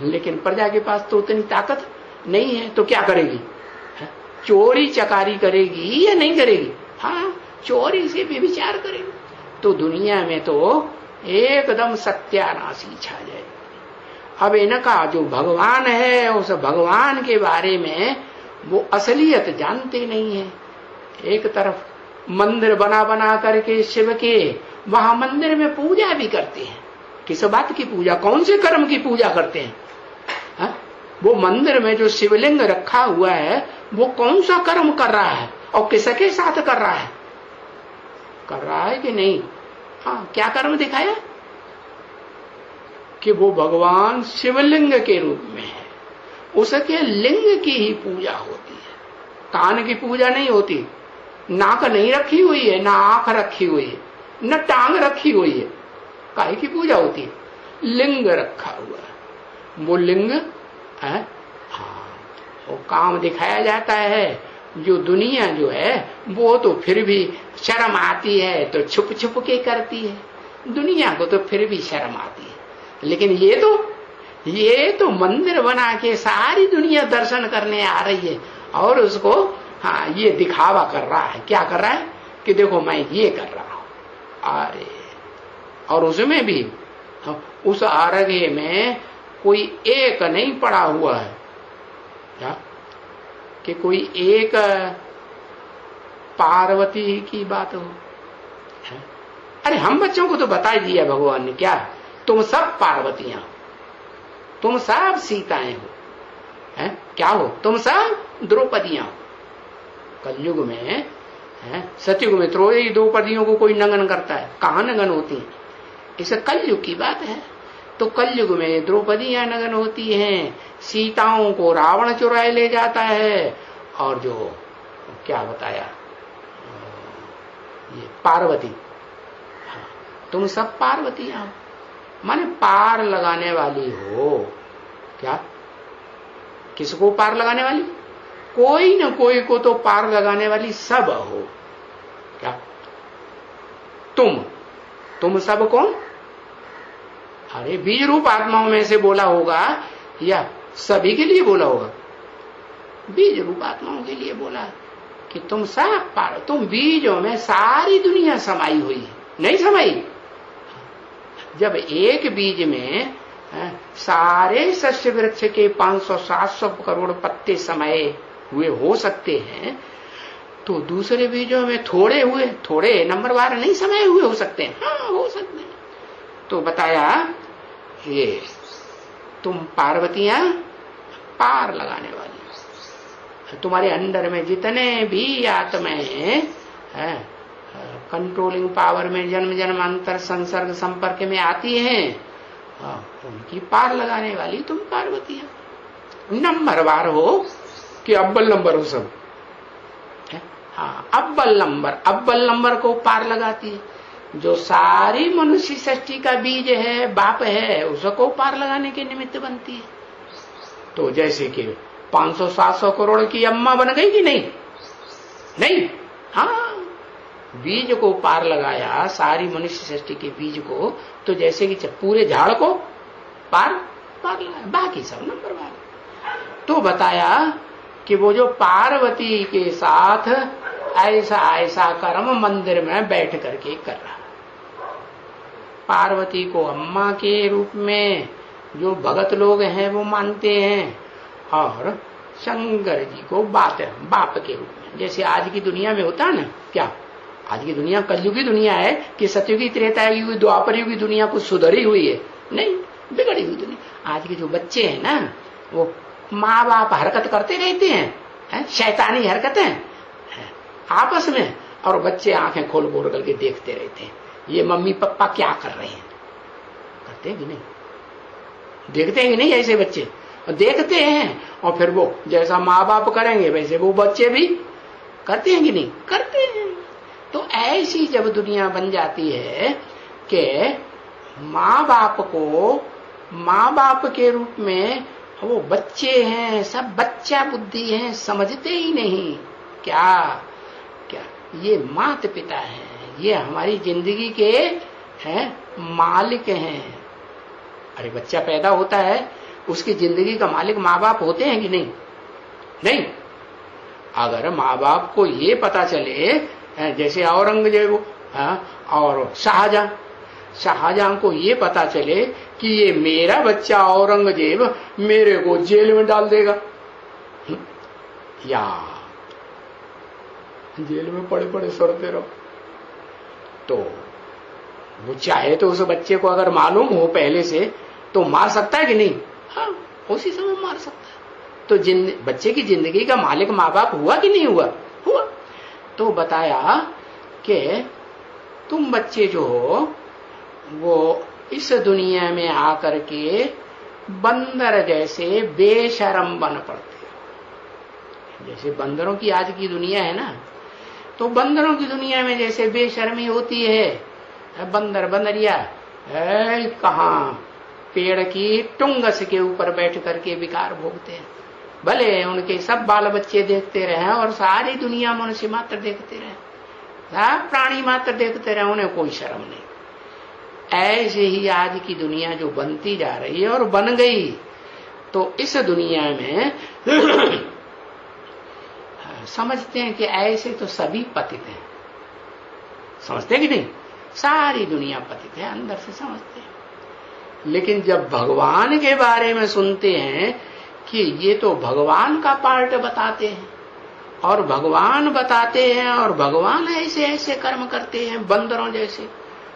S1: लेकिन प्रजा के पास तो उतनी ताकत नहीं है। तो क्या करेगी? चोरी चकारी करेगी या नहीं करेगी? हाँ, चोरी से भी विचार करेगी। तो दुनिया में तो एकदम सत्यानाशी छा जाएगी। अब इनका जो भगवान है उस भगवान के बारे में वो असलियत जानते नहीं है। एक तरफ मंदिर बना बना करके शिव के, वहां मंदिर में पूजा भी करते हैं। किस बात की पूजा? कौन से कर्म की पूजा करते हैं? वो मंदिर में जो शिवलिंग रखा हुआ है वो कौन सा कर्म कर रहा है और किसके साथ कर रहा है? कर रहा है कि नहीं? हाँ, क्या कर्म दिखाया कि वो भगवान शिवलिंग के रूप में है, उसके लिंग की ही पूजा होती है। कान की पूजा नहीं होती, नाक नहीं रखी हुई है, ना आंख रखी हुई है, न टांग रखी हुई है, काहे की पूजा होती है? लिंग रखा हुआ है, वो लिंग है। हाँ, वो काम दिखाया जाता है। जो दुनिया जो है वो तो फिर भी शर्म आती है तो छुप छुप के करती है, दुनिया को तो फिर भी शर्म आती है। लेकिन ये तो मंदिर बना के सारी दुनिया दर्शन करने आ रही है और उसको हाँ ये दिखावा कर रहा है। क्या कर रहा है कि देखो मैं ये कर रहा हूं। अरे और उसमें भी उस आरघे में कोई एक नहीं पड़ा हुआ है क्या कि कोई एक पार्वती की बात हो। अरे हम बच्चों को तो बता ही दिया भगवान ने, क्या तुम सब पार्वतियां, तुम सब सीताएं हो, हैं? क्या हो तुम सब द्रौपदियां हो। कलयुग में है, सतयुग में त्रयोदशी द्रौपदियों को कोई नंगन करता है, कहां नंगन होती है? इसे कलयुग की बात है। तो कलयुग में द्रौपदियां नगन होती हैं, सीताओं को रावण चुराए ले जाता है, और जो क्या बताया ये पार्वती, तुम सब पार्वतियां हो, माने पार लगाने वाली हो। क्या किसको पार लगाने वाली? कोई न कोई को तो पार लगाने वाली सब हो। क्या तुम सब कौन? अरे बीज रूप आत्माओं में से बोला होगा या सभी के लिए बोला होगा? बीज रूप आत्माओं के लिए बोला कि तुम सब पार, तुम बीजों में सारी दुनिया समाई हुई है, नहीं समाई? जब एक बीज में सारे सस्य वृक्ष के 500-700 करोड़ पत्ते समाये हुए हो सकते हैं, तो दूसरे बीजों में थोड़े नंबरवार नहीं समाये हुए हो सकते हैं? हाँ, हो सकते हैं। तो बताया ये तुम पार्वतियां पार लगाने वाली, तुम्हारे अंदर में जितने भी आत्माएं कंट्रोलिंग पावर में जन्म जन्मांतर संसर्ग संपर्क में आती हैं, उनकी पार लगाने वाली तुम पार्वतियां। नंबरवार हो कि अव्वल नंबर हो सब? हाँ, अव्वल नंबर को पार लगाती है। जो सारी मनुष्य सृष्टि का बीज है, बाप है, उसको पार लगाने के निमित्त बनती है। तो जैसे कि 500-700 करोड़ की अम्मा बन गई कि नहीं? हाँ, बीज को पार लगाया, सारी मनुष्य सृष्टि के बीज को, तो जैसे कि पूरे झाड़ को पार लगाया, बाकी सब नंबर वाले। तो बताया कि वो जो पार्वती के साथ ऐसा कर्म मंदिर में बैठ करके कर रहा, पार्वती को अम्मा के रूप में जो भगत लोग हैं वो मानते हैं, और शंकर जी को बाप के रूप में। जैसे आज की दुनिया में होता है ना, क्या आज की दुनिया कलयुगी दुनिया है कि सतयुगी त्रेतायुगी द्वापर युगी दुनिया कुछ सुधरी हुई है? नहीं, बिगड़ी हुई दुनिया। आज के जो बच्चे हैं ना, वो माँ बाप हरकत करते रहते हैं, शैतानी हरकतें आपस में, और बच्चे आंखें खोल बोल करके देखते रहते हैं, ये मम्मी पापा क्या कर रहे हैं। करते हैं कि नहीं? देखते हैं कि नहीं? ऐसे बच्चे देखते हैं, और फिर वो जैसा माँ बाप करेंगे वैसे वो बच्चे भी करते हैं कि नहीं? करते हैं। तो ऐसी जब दुनिया बन जाती है कि माँ बाप के रूप में वो बच्चे हैं, सब बच्चा बुद्धि है, समझते ही नहीं। क्या ये माता पिता हैं, ये हमारी जिंदगी के हैं मालिक हैं। अरे बच्चा पैदा होता है, उसकी जिंदगी का मालिक माँ बाप होते हैं कि नहीं? अगर माँ बाप को ये पता चले, जैसे औरंगजेब और शाहजहां को ये पता चले कि ये मेरा बच्चा औरंगजेब मेरे को जेल में डाल देगा, या जेल में पड़े सड़ते रहो, तो वो चाहे तो उस बच्चे को अगर मालूम हो पहले से तो मार सकता है कि नहीं? हाँ, उसी समय मार सकता है। तो बच्चे की जिंदगी का मालिक माँ बाप हुआ कि नहीं हुआ? तो बताया कि तुम बच्चे जो हो वो इस दुनिया में आकर के बंदर जैसे बेशरम बन पड़ते हैं। जैसे बंदरों की आज की दुनिया है ना, तो बंदरों की दुनिया में जैसे बेशर्मी होती है, बंदर बंदरिया कहाँ पेड़ की टुंगस के ऊपर बैठ करके विकार भोगते हैं। भले उनके सब बाल बच्चे देखते रहे और सारी दुनिया मनुष्य मात्र देखते रहे, सब प्राणी मात्र देखते रहे, उन्हें कोई शर्म नहीं। ऐसे ही आज की दुनिया जो बनती जा रही है और बन गई, तो इस दुनिया में समझते हैं कि ऐसे तो सभी पतित हैं। समझते हैं कि नहीं? सारी दुनिया पतित है, अंदर से समझते हैं। लेकिन जब भगवान के बारे में सुनते हैं कि ये तो भगवान का पार्ट बताते हैं और भगवान बताते हैं और भगवान ऐसे ऐसे कर्म करते हैं बंदरों जैसे।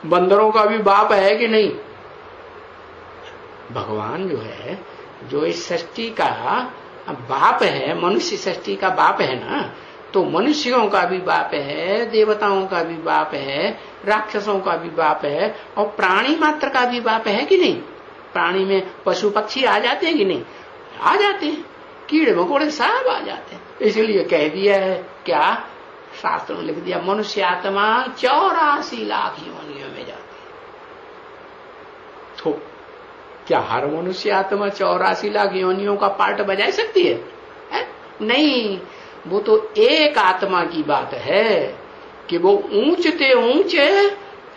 S1: बंदरों का भी बाप है कि नहीं? भगवान जो है, जो इस सृष्टि का बाप है, मनुष्य सृष्टि का बाप है ना, तो मनुष्यों का भी बाप है, देवताओं का भी बाप है, राक्षसों का भी बाप है और प्राणी मात्र का भी बाप है कि नहीं? प्राणी में पशु पक्षी आ जाते हैं कि नहीं? आ जाते हैं, कीड़े मकोड़े सब आ जाते हैं। इसलिए कह दिया है, क्या शास्त्र में लिख दिया, मनुष्य आत्मा 84 लाख योनियों में जाती है। तो क्या हर मनुष्य आत्मा 84 लाख योनियों का पार्ट बजा सकती है? नहीं, वो तो एक आत्मा की बात है कि वो ऊंचते ऊंचे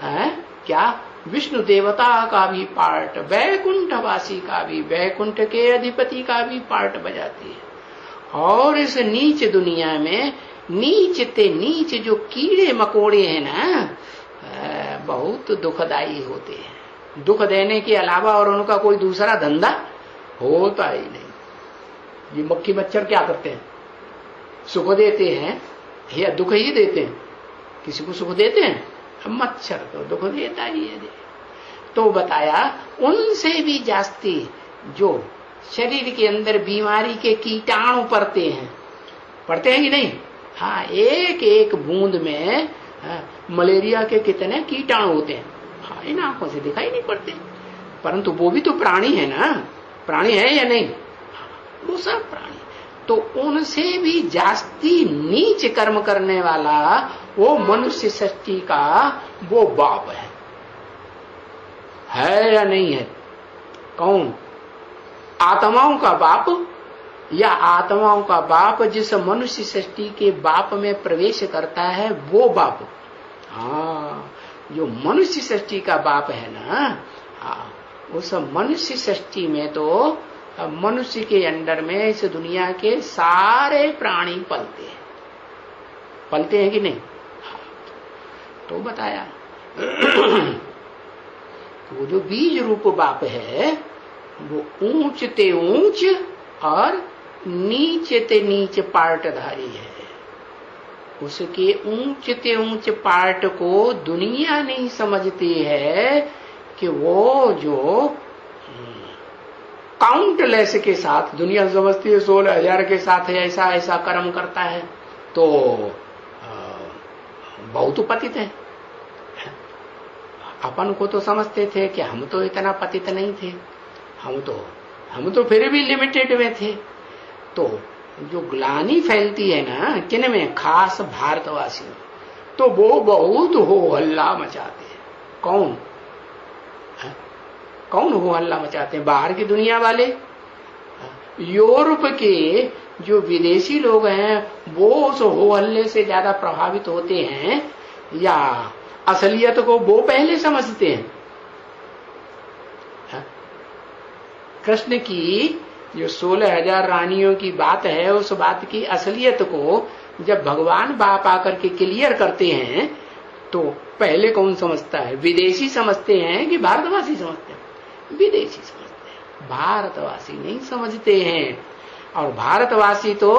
S1: है क्या विष्णु देवता का भी पार्ट, वैकुंठवासी का भी, वैकुंठ के अधिपति का भी पार्ट बजाती है। और इस नीच दुनिया में नीचते नीच जो कीड़े मकोड़े हैं ना, बहुत दुखदायी होते हैं। दुख देने के अलावा और उनका कोई दूसरा धंधा होता ही नहीं। ये मक्खी मच्छर क्या करते हैं? सुख देते हैं या दुख ही देते हैं? किसी को सुख देते हैं? मच्छर तो दुख देता ही है। तो बताया उनसे भी जास्ती जो शरीर के अंदर बीमारी के कीटाणु पड़ते हैं कि नहीं? हाँ, एक एक बूंद में मलेरिया के कितने कीटाणु होते हैं। हाँ, इन आंखों से दिखाई नहीं पड़ते, परंतु वो भी तो प्राणी है ना। प्राणी है या नहीं? वो सब प्राणी। तो उनसे भी जास्ती नीच कर्म करने वाला वो मनुष्य सृष्टि का वो बाप है या नहीं है? कौन? आत्माओं का बाप या आत्माओं का बाप जिस मनुष्य सृष्टि के बाप में प्रवेश करता है वो बाप? हाँ, जो मनुष्य सृष्टि का बाप है ना, हाँ, उस मनुष्य सृष्टि में तो मनुष्य के अंडर में इस दुनिया के सारे प्राणी पलते हैं कि नहीं? तो बताया वो जो बीज रूप बाप है वो ऊंचते ऊंच और नीचते नीच पार्टधारी है। उसके ऊंचते ऊंच पार्ट को दुनिया नहीं समझती है कि वो जो काउंटलेस के साथ दुनिया समझती है 16,000 के साथ ऐसा ऐसा कर्म करता है तो बहुत पतित है। अपन को तो समझते थे कि हम तो इतना पतित नहीं थे, हम तो फिर भी लिमिटेड में थे। तो जो ग्लानि फैलती है ना किन में, खास भारतवासियों, तो वो बहुत हो हल्ला मचाते हैं। कौन हो हल्ला मचाते हैं? बाहर की दुनिया वाले। यूरोप के जो विदेशी लोग हैं वो उस हो हल्ले से ज्यादा प्रभावित होते हैं या असलियत को वो पहले समझते हैं? कृष्ण की जो 16,000 रानियों की बात है, उस बात की असलियत को जब भगवान बाप आकर के क्लियर करते हैं तो पहले कौन समझता है? विदेशी समझते हैं कि भारतवासी समझते हैं? विदेशी समझते हैं, भारतवासी नहीं समझते हैं। और भारतवासी तो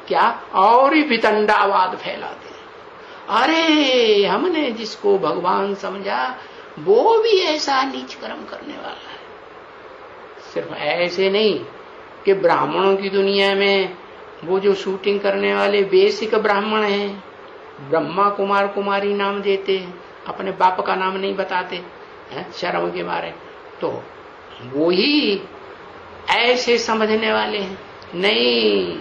S1: क्या और ही वितंडावाद फैलाते हैं। अरे हमने जिसको भगवान समझा वो भी ऐसा नीच कर्म करने वाला है। सिर्फ ऐसे नहीं कि ब्राह्मणों की दुनिया में वो जो शूटिंग करने वाले बेसिक ब्राह्मण हैं, ब्रह्मा कुमार कुमारी नाम देते हैं, अपने बाप का नाम नहीं बताते शर्म के मारे। तो वो ही ऐसे समझने वाले हैं। नहीं,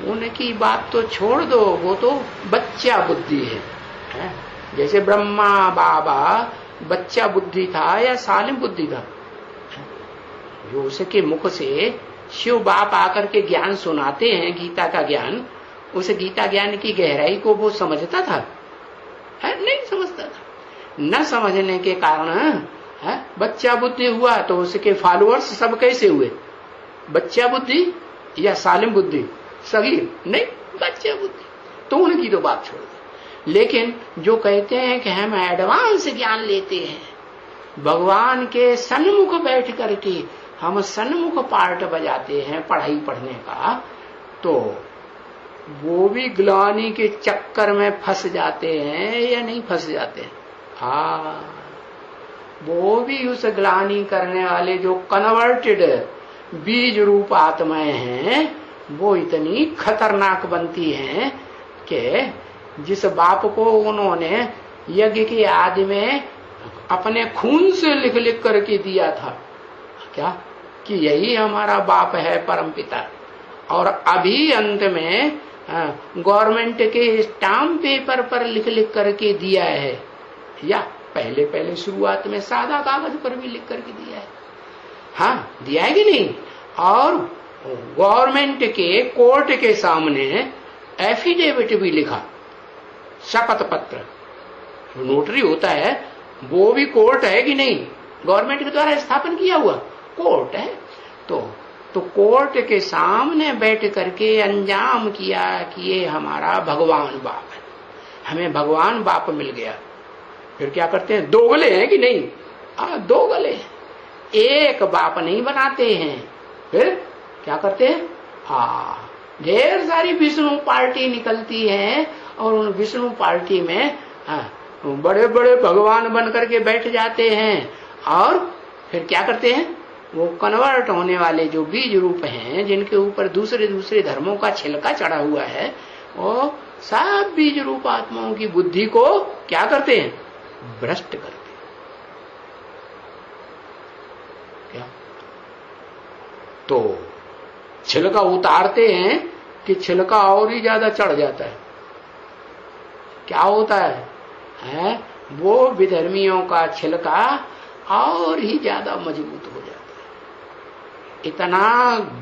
S1: उनकी बात तो छोड़ दो, वो तो बच्चा बुद्धि है। जैसे ब्रह्मा बाबा बच्चा बुद्धि था या सालिम बुद्धि था? जो उसके मुख से शिव बाप आकर के ज्ञान सुनाते हैं, गीता का ज्ञान, उस गीता ज्ञान की गहराई को वो समझता था? नहीं समझता था। न समझने के कारण बच्चा बुद्धि हुआ। तो उसके फॉलोअर्स सब कैसे हुए? बच्चा बुद्धि या सालिम बुद्धि? सगीर नहीं, बच्चा बुद्धि। तो उनकी तो बात छोड़ दो। लेकिन जो कहते हैं कि हम एडवांस ज्ञान लेते हैं, भगवान के सन्मुख बैठ करके हम सन्मुख पार्ट बजाते हैं पढ़ाई पढ़ने का, तो वो भी ग्लानि के चक्कर में फंस जाते हैं या नहीं फंस जाते हैं? वो भी उस ग्लानि करने वाले जो कन्वर्टेड बीज रूप आत्माएं हैं, वो इतनी खतरनाक बनती हैं कि जिस बाप को उन्होंने यज्ञ की आदि में अपने खून से लिख लिख करके दिया था, क्या कि यही हमारा बाप है परम पिता, और अभी अंत में गवर्नमेंट के स्टाम्प पेपर पर लिख लिख करके दिया है, या पहले पहले शुरुआत में सादा कागज पर भी लिख करके दिया है? हाँ, दिया है कि नहीं? और गवर्नमेंट के कोर्ट के सामने एफिडेविट भी लिखा, शपथ पत्र। नोटरी होता है, वो भी कोर्ट है कि नहीं? गवर्नमेंट के द्वारा स्थापन किया हुआ कोर्ट है। तो कोर्ट के सामने बैठ करके अंजाम किया कि ये हमारा भगवान बाप है, हमें भगवान बाप मिल गया। फिर क्या करते हैं? दो गले हैं कि नहीं? दो गले, एक बाप नहीं बनाते हैं। फिर क्या करते हैं? ढेर सारी विष्णु पार्टी निकलती है, और उन विष्णु पार्टी में बड़े बड़े भगवान बन करके बैठ जाते हैं। और फिर क्या करते हैं? वो कन्वर्ट होने वाले जो बीज रूप हैं, जिनके ऊपर दूसरे दूसरे धर्मों का छिलका चढ़ा हुआ है, वो सब बीज रूप आत्माओं की बुद्धि को क्या करते हैं? भ्रष्ट करते हैं। क्या? तो छिलका उतारते हैं कि छिलका और ही ज्यादा चढ़ जाता है। क्या होता है? वो विधर्मियों का छिलका और ही ज्यादा मजबूत हो जाता है। इतना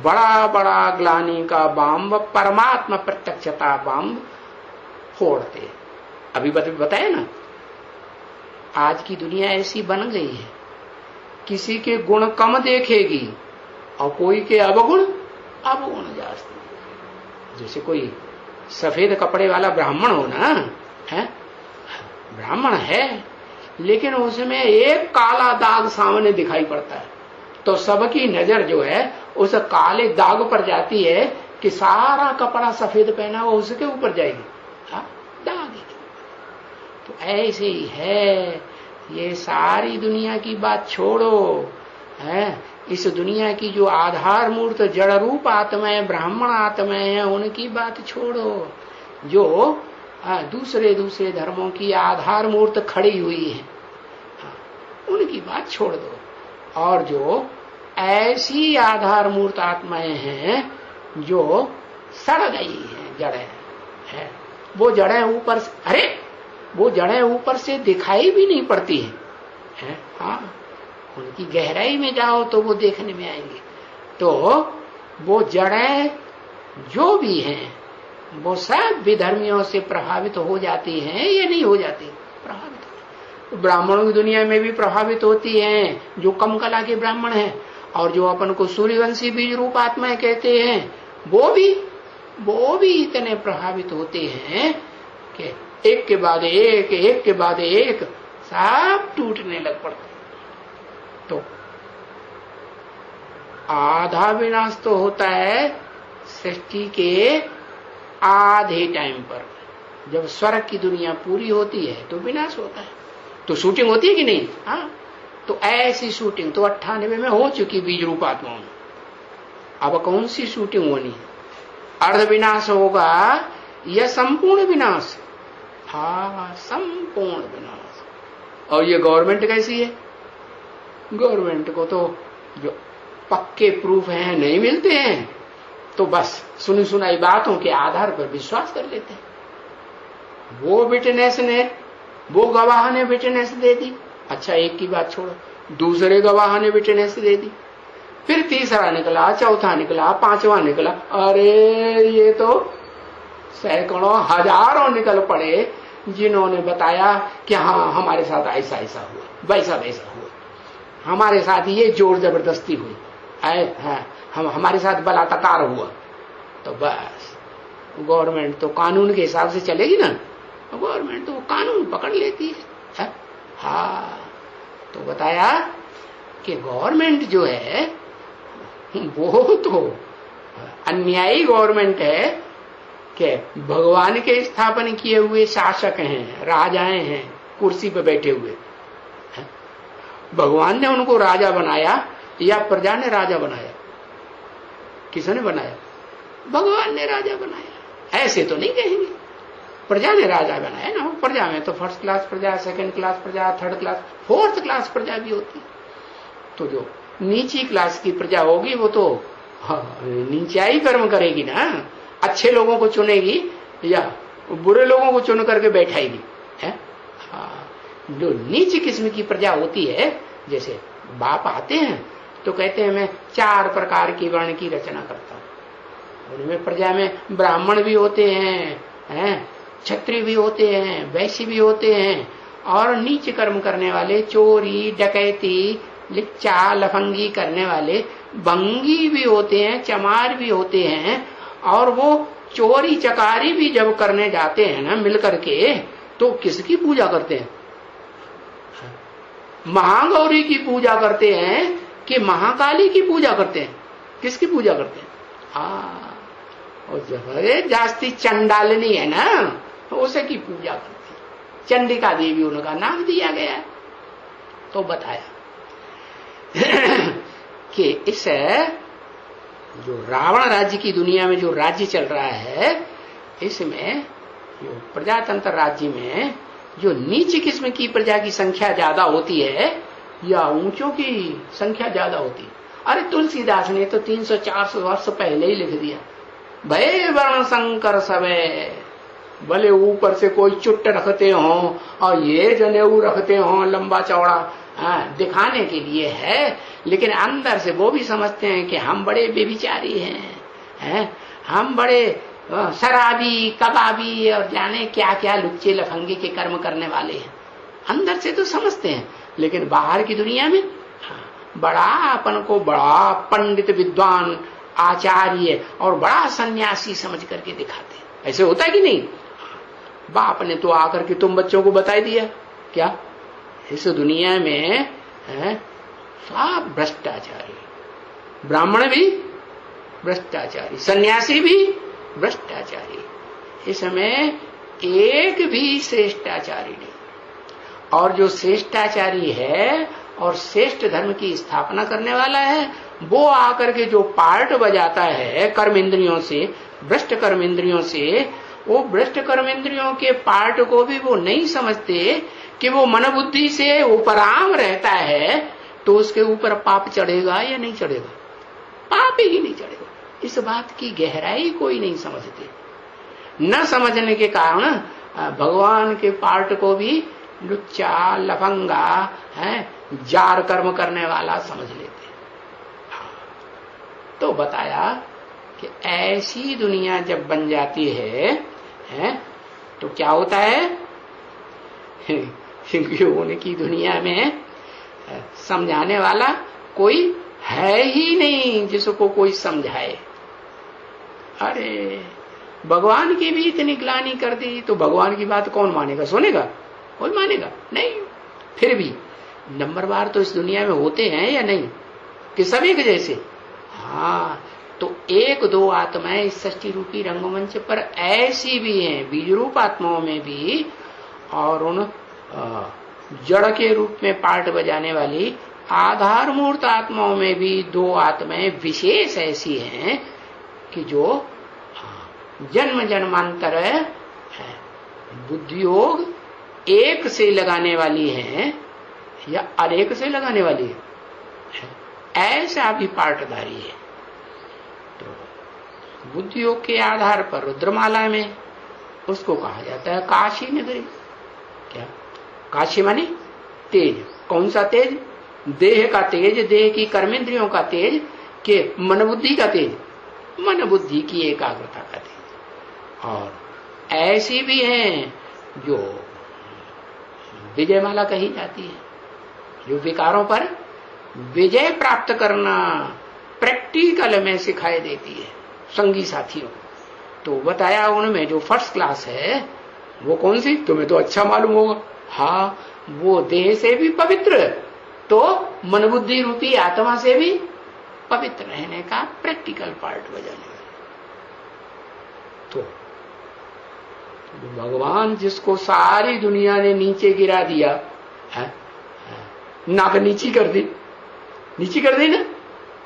S1: बड़ा बड़ा ग्लानि का बम, परमात्मा प्रत्यक्षता बम फोड़ते। अभी बताया ना, आज की दुनिया ऐसी बन गई है, किसी के गुण कम देखेगी और कोई के अवगुण जास्ती। जैसे कोई सफेद कपड़े वाला ब्राह्मण हो ना, है ब्राह्मण है, लेकिन उसमें एक काला दाग सामने दिखाई पड़ता है, तो सबकी नजर जो है उस काले दाग पर जाती है कि सारा कपड़ा सफेद पहना हुआ उसके ऊपर जाएगी, दाग ही। तो ऐसे ही है, ये सारी दुनिया की बात छोड़ो, है इस दुनिया की जो आधार मूर्त जड़ रूप आत्माएं, ब्राह्मण आत्माएं हैं, उनकी बात छोड़ो। जो दूसरे दूसरे धर्मों की आधार मूर्त खड़ी हुई है, उनकी बात छोड़ दो। और जो ऐसी आधार मूर्त आत्माएं हैं जो सड़ गई हैं, जड़ें है, वो जड़ें ऊपर से, अरे वो जड़ें ऊपर से दिखाई भी नहीं पड़ती है? हाँ, उनकी गहराई में जाओ तो वो देखने में आएंगे। तो वो जड़ें जो भी हैं, वो सब विधर्मियों से प्रभावित हो जाती हैं या नहीं हो जाती? प्रभावित। तो ब्राह्मणों की दुनिया में भी प्रभावित होती हैं, जो कम कला के ब्राह्मण हैं, और जो अपन को सूर्यवंशी बीज रूप आत्माएं कहते हैं, वो भी इतने प्रभावित होते हैं कि एक के बाद एक सब टूटने लग पड़ते। तो आधा विनाश तो होता है सृष्टि के आधे टाइम पर, जब स्वर्ग की दुनिया पूरी होती है तो विनाश होता है। तो शूटिंग होती है कि नहीं? हाँ, तो ऐसी शूटिंग तो 98 में हो चुकी बीज रूप आत्माओं में। अब कौन सी शूटिंग होनी है? अर्ध विनाश होगा या संपूर्ण विनाश? हाँ, संपूर्ण विनाश। और ये गवर्नमेंट कैसी है? गवर्नमेंट को तो जो पक्के प्रूफ हैं नहीं मिलते हैं, तो बस सुनी सुनाई बातों के आधार पर विश्वास कर लेते हैं। वो विटनेस ने, वो गवाह ने विटनेस दे दी, अच्छा एक की बात छोड़ो, दूसरे गवाह ने विटनेस दे दी, फिर तीसरा निकला, चौथा निकला, पांचवा निकला, अरे ये तो सैकड़ों हजारों निकल पड़े जिन्होंने बताया कि हाँ हमारे साथ ऐसा ऐसा हुआ, वैसा वैसा हुआ, हमारे साथ ये जोर जबरदस्ती हुई, हमारे साथ बलात्कार हुआ। तो बस गवर्नमेंट तो कानून के हिसाब से चलेगी ना, गवर्नमेंट तो कानून पकड़ लेती है। हाँ, तो बताया कि गवर्नमेंट जो है वो तो अन्यायी गवर्नमेंट है कि भगवान के स्थापन किए हुए शासक हैं, राजाएं हैं, कुर्सी पर बैठे हुए। भगवान ने उनको राजा बनाया या प्रजा ने राजा बनाया? किसने बनाया? भगवान ने राजा बनाया। ऐसे तो नहीं कहेंगे, प्रजा ने राजा बनाया ना। प्रजा में तो फर्स्ट क्लास प्रजा, सेकंड क्लास प्रजा, थर्ड क्लास, फोर्थ क्लास प्रजा भी होती। तो जो नीची क्लास की प्रजा होगी वो तो नीचाई कर्म करेगी ना, अच्छे लोगों को चुनेगी या बुरे लोगों को चुन करके बैठाएगी है। जो नीची किस्म की प्रजा होती है, जैसे बाप आते हैं तो कहते हैं मैं 4 प्रकार की वर्ण की रचना करता हूं। उनमें प्रजा में ब्राह्मण भी होते हैं, क्षत्रिय भी होते हैं, वैश्य भी होते हैं, और नीच कर्म करने वाले, चोरी डकैती लिच्चा लफंगी करने वाले भंगी भी होते हैं, चमार भी होते हैं। और वो चोरी चकारी भी जब करने जाते हैं ना मिल करके, तो किसकी पूजा करते हैं? महागौरी की पूजा करते हैं कि महाकाली की पूजा करते हैं? किसकी पूजा करते हैं? और जो जास्ती चंडालिनी है ना, उसे की पूजा करते हैं। चंडिका देवी उनका नाम दिया गया। तो बताया कि इस जो रावण राज्य की दुनिया में जो राज्य चल रहा है, इसमें जो प्रजातंत्र राज्य में जो नीची किस्म की प्रजा की संख्या ज्यादा होती है या ऊंचों की संख्या ज्यादा होती है? अरे तुलसीदास ने तो 300-400 वर्ष पहले ही लिख दिया, भय वर्ण संकर सबे, भले ऊपर से कोई चुट्ट रखते हो और ये जनेऊ रखते हो लंबा चौड़ा, दिखाने के लिए है, लेकिन अंदर से वो भी समझते हैं कि हम बड़े बेविचारी हैं, हम बड़े शराबी कबाबी और जाने क्या क्या लुच्चे लफंगे के कर्म करने वाले हैं। अंदर से तो समझते हैं, लेकिन बाहर की दुनिया में बड़ा अपन को बड़ा पंडित विद्वान आचार्य और बड़ा सन्यासी समझ करके दिखाते हैं। ऐसे होता है कि नहीं? बाप ने तो आकर के तुम बच्चों को बता दिया क्या इस दुनिया में सब भ्रष्टाचारी, ब्राह्मण भी भ्रष्टाचारी, सन्यासी भी भ्रष्टाचारी, इसमें एक भी श्रेष्ठाचारी नहीं। और जो श्रेष्ठाचारी है और श्रेष्ठ धर्म की स्थापना करने वाला है, वो आकर के जो पार्ट बजाता है कर्म इंद्रियों से, भ्रष्ट कर्म इंद्रियों से, वो भ्रष्ट कर्म इंद्रियों के पार्ट को भी वो नहीं समझते कि वो मन बुद्धि से उपराम रहता है, तो उसके ऊपर पाप चढ़ेगा या नहीं चढ़ेगा? पाप ही नहीं चढ़ेगा। इस बात की गहराई कोई नहीं समझते। न समझने के कारण भगवान के पार्ट को भी लुच्चा लफंगा है, जार कर्म करने वाला समझ लेते। तो बताया कि ऐसी दुनिया जब बन जाती है तो क्या होता है? उनकी दुनिया में समझाने वाला कोई है ही नहीं जिसको कोई समझाए। अरे भगवान की भी इतनी ग्लानि कर दी तो भगवान की बात कौन मानेगा? सुनेगा? कोई मानेगा नहीं। फिर भी नंबरवार तो इस दुनिया में होते हैं या नहीं कि सभी के जैसे? हाँ, तो 1-2 आत्माएं इस सृष्टि रूपी रंगमंच पर ऐसी भी हैं, बीज रूप आत्माओं में भी, और उन जड़ के रूप में पार्ट बजाने वाली आधार मूर्त आत्माओं में भी 2 आत्माएं विशेष ऐसी हैं कि जो जन्म जन्मांतर बुद्धि योग एक से लगाने वाली है या अनेक से लगाने वाली है, ऐसा भी पार्टधारी है। तो बुद्धियों के आधार पर रुद्रमाला में उसको कहा जाता है काशी नगरी। क्या काशी माने तेज। कौन सा तेज? देह का तेज, देह की कर्मेंद्रियों का तेज, के मन बुद्धि का तेज, मन बुद्धि की एकाग्रता का तेज। और ऐसी भी हैं जो विजयमाला कही जाती है, जो विकारों पर विजय प्राप्त करना प्रैक्टिकल में सिखाई देती है संगी साथियों। तो बताया उनमें जो फर्स्ट क्लास है वो कौन सी, तुम्हें तो अच्छा मालूम होगा। हाँ, वो देह से भी पवित्र तो मन बुद्धि रूपी आत्मा से भी पवित्र रहने का प्रैक्टिकल पार्ट बजाने वाले। तो भगवान जिसको सारी दुनिया ने नीचे गिरा दिया है, नाक नीची कर दी, नीची कर दी ना,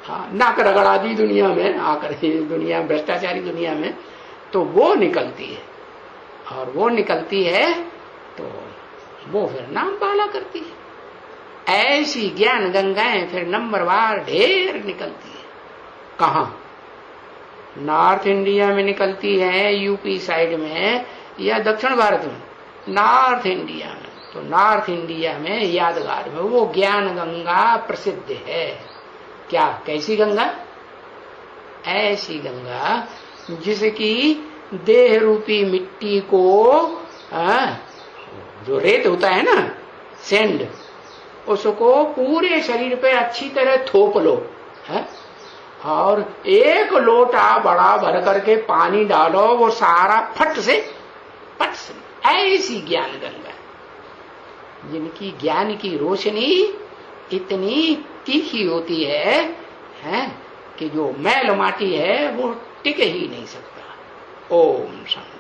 S1: हाँ, नाक रगड़ा दी दुनिया में आकर, दुनिया भ्रष्टाचारी दुनिया में, तो वो निकलती है। और वो निकलती है तो वो फिर नाम बाला करती है। ऐसी ज्ञान गंगाएं फिर नंबरवार ढेर निकलती है। कहां? नॉर्थ इंडिया में निकलती है, यूपी साइड में या दक्षिण भारत में? नॉर्थ इंडिया में। तो नॉर्थ इंडिया में यादगार में वो ज्ञान गंगा प्रसिद्ध है। क्या? कैसी गंगा? ऐसी गंगा जिसकी देह रूपी मिट्टी को जो रेत होता है ना, सैंड, उसको पूरे शरीर पे अच्छी तरह थोप लो है, और एक लोटा बड़ा भर करके पानी डालो, वो सारा फट से पट से। ऐसी ज्ञान गंगा जिनकी ज्ञान की रोशनी इतनी तीखी होती है कि जो मैल माटी है वो टिक ही नहीं सकता। ओम शांति।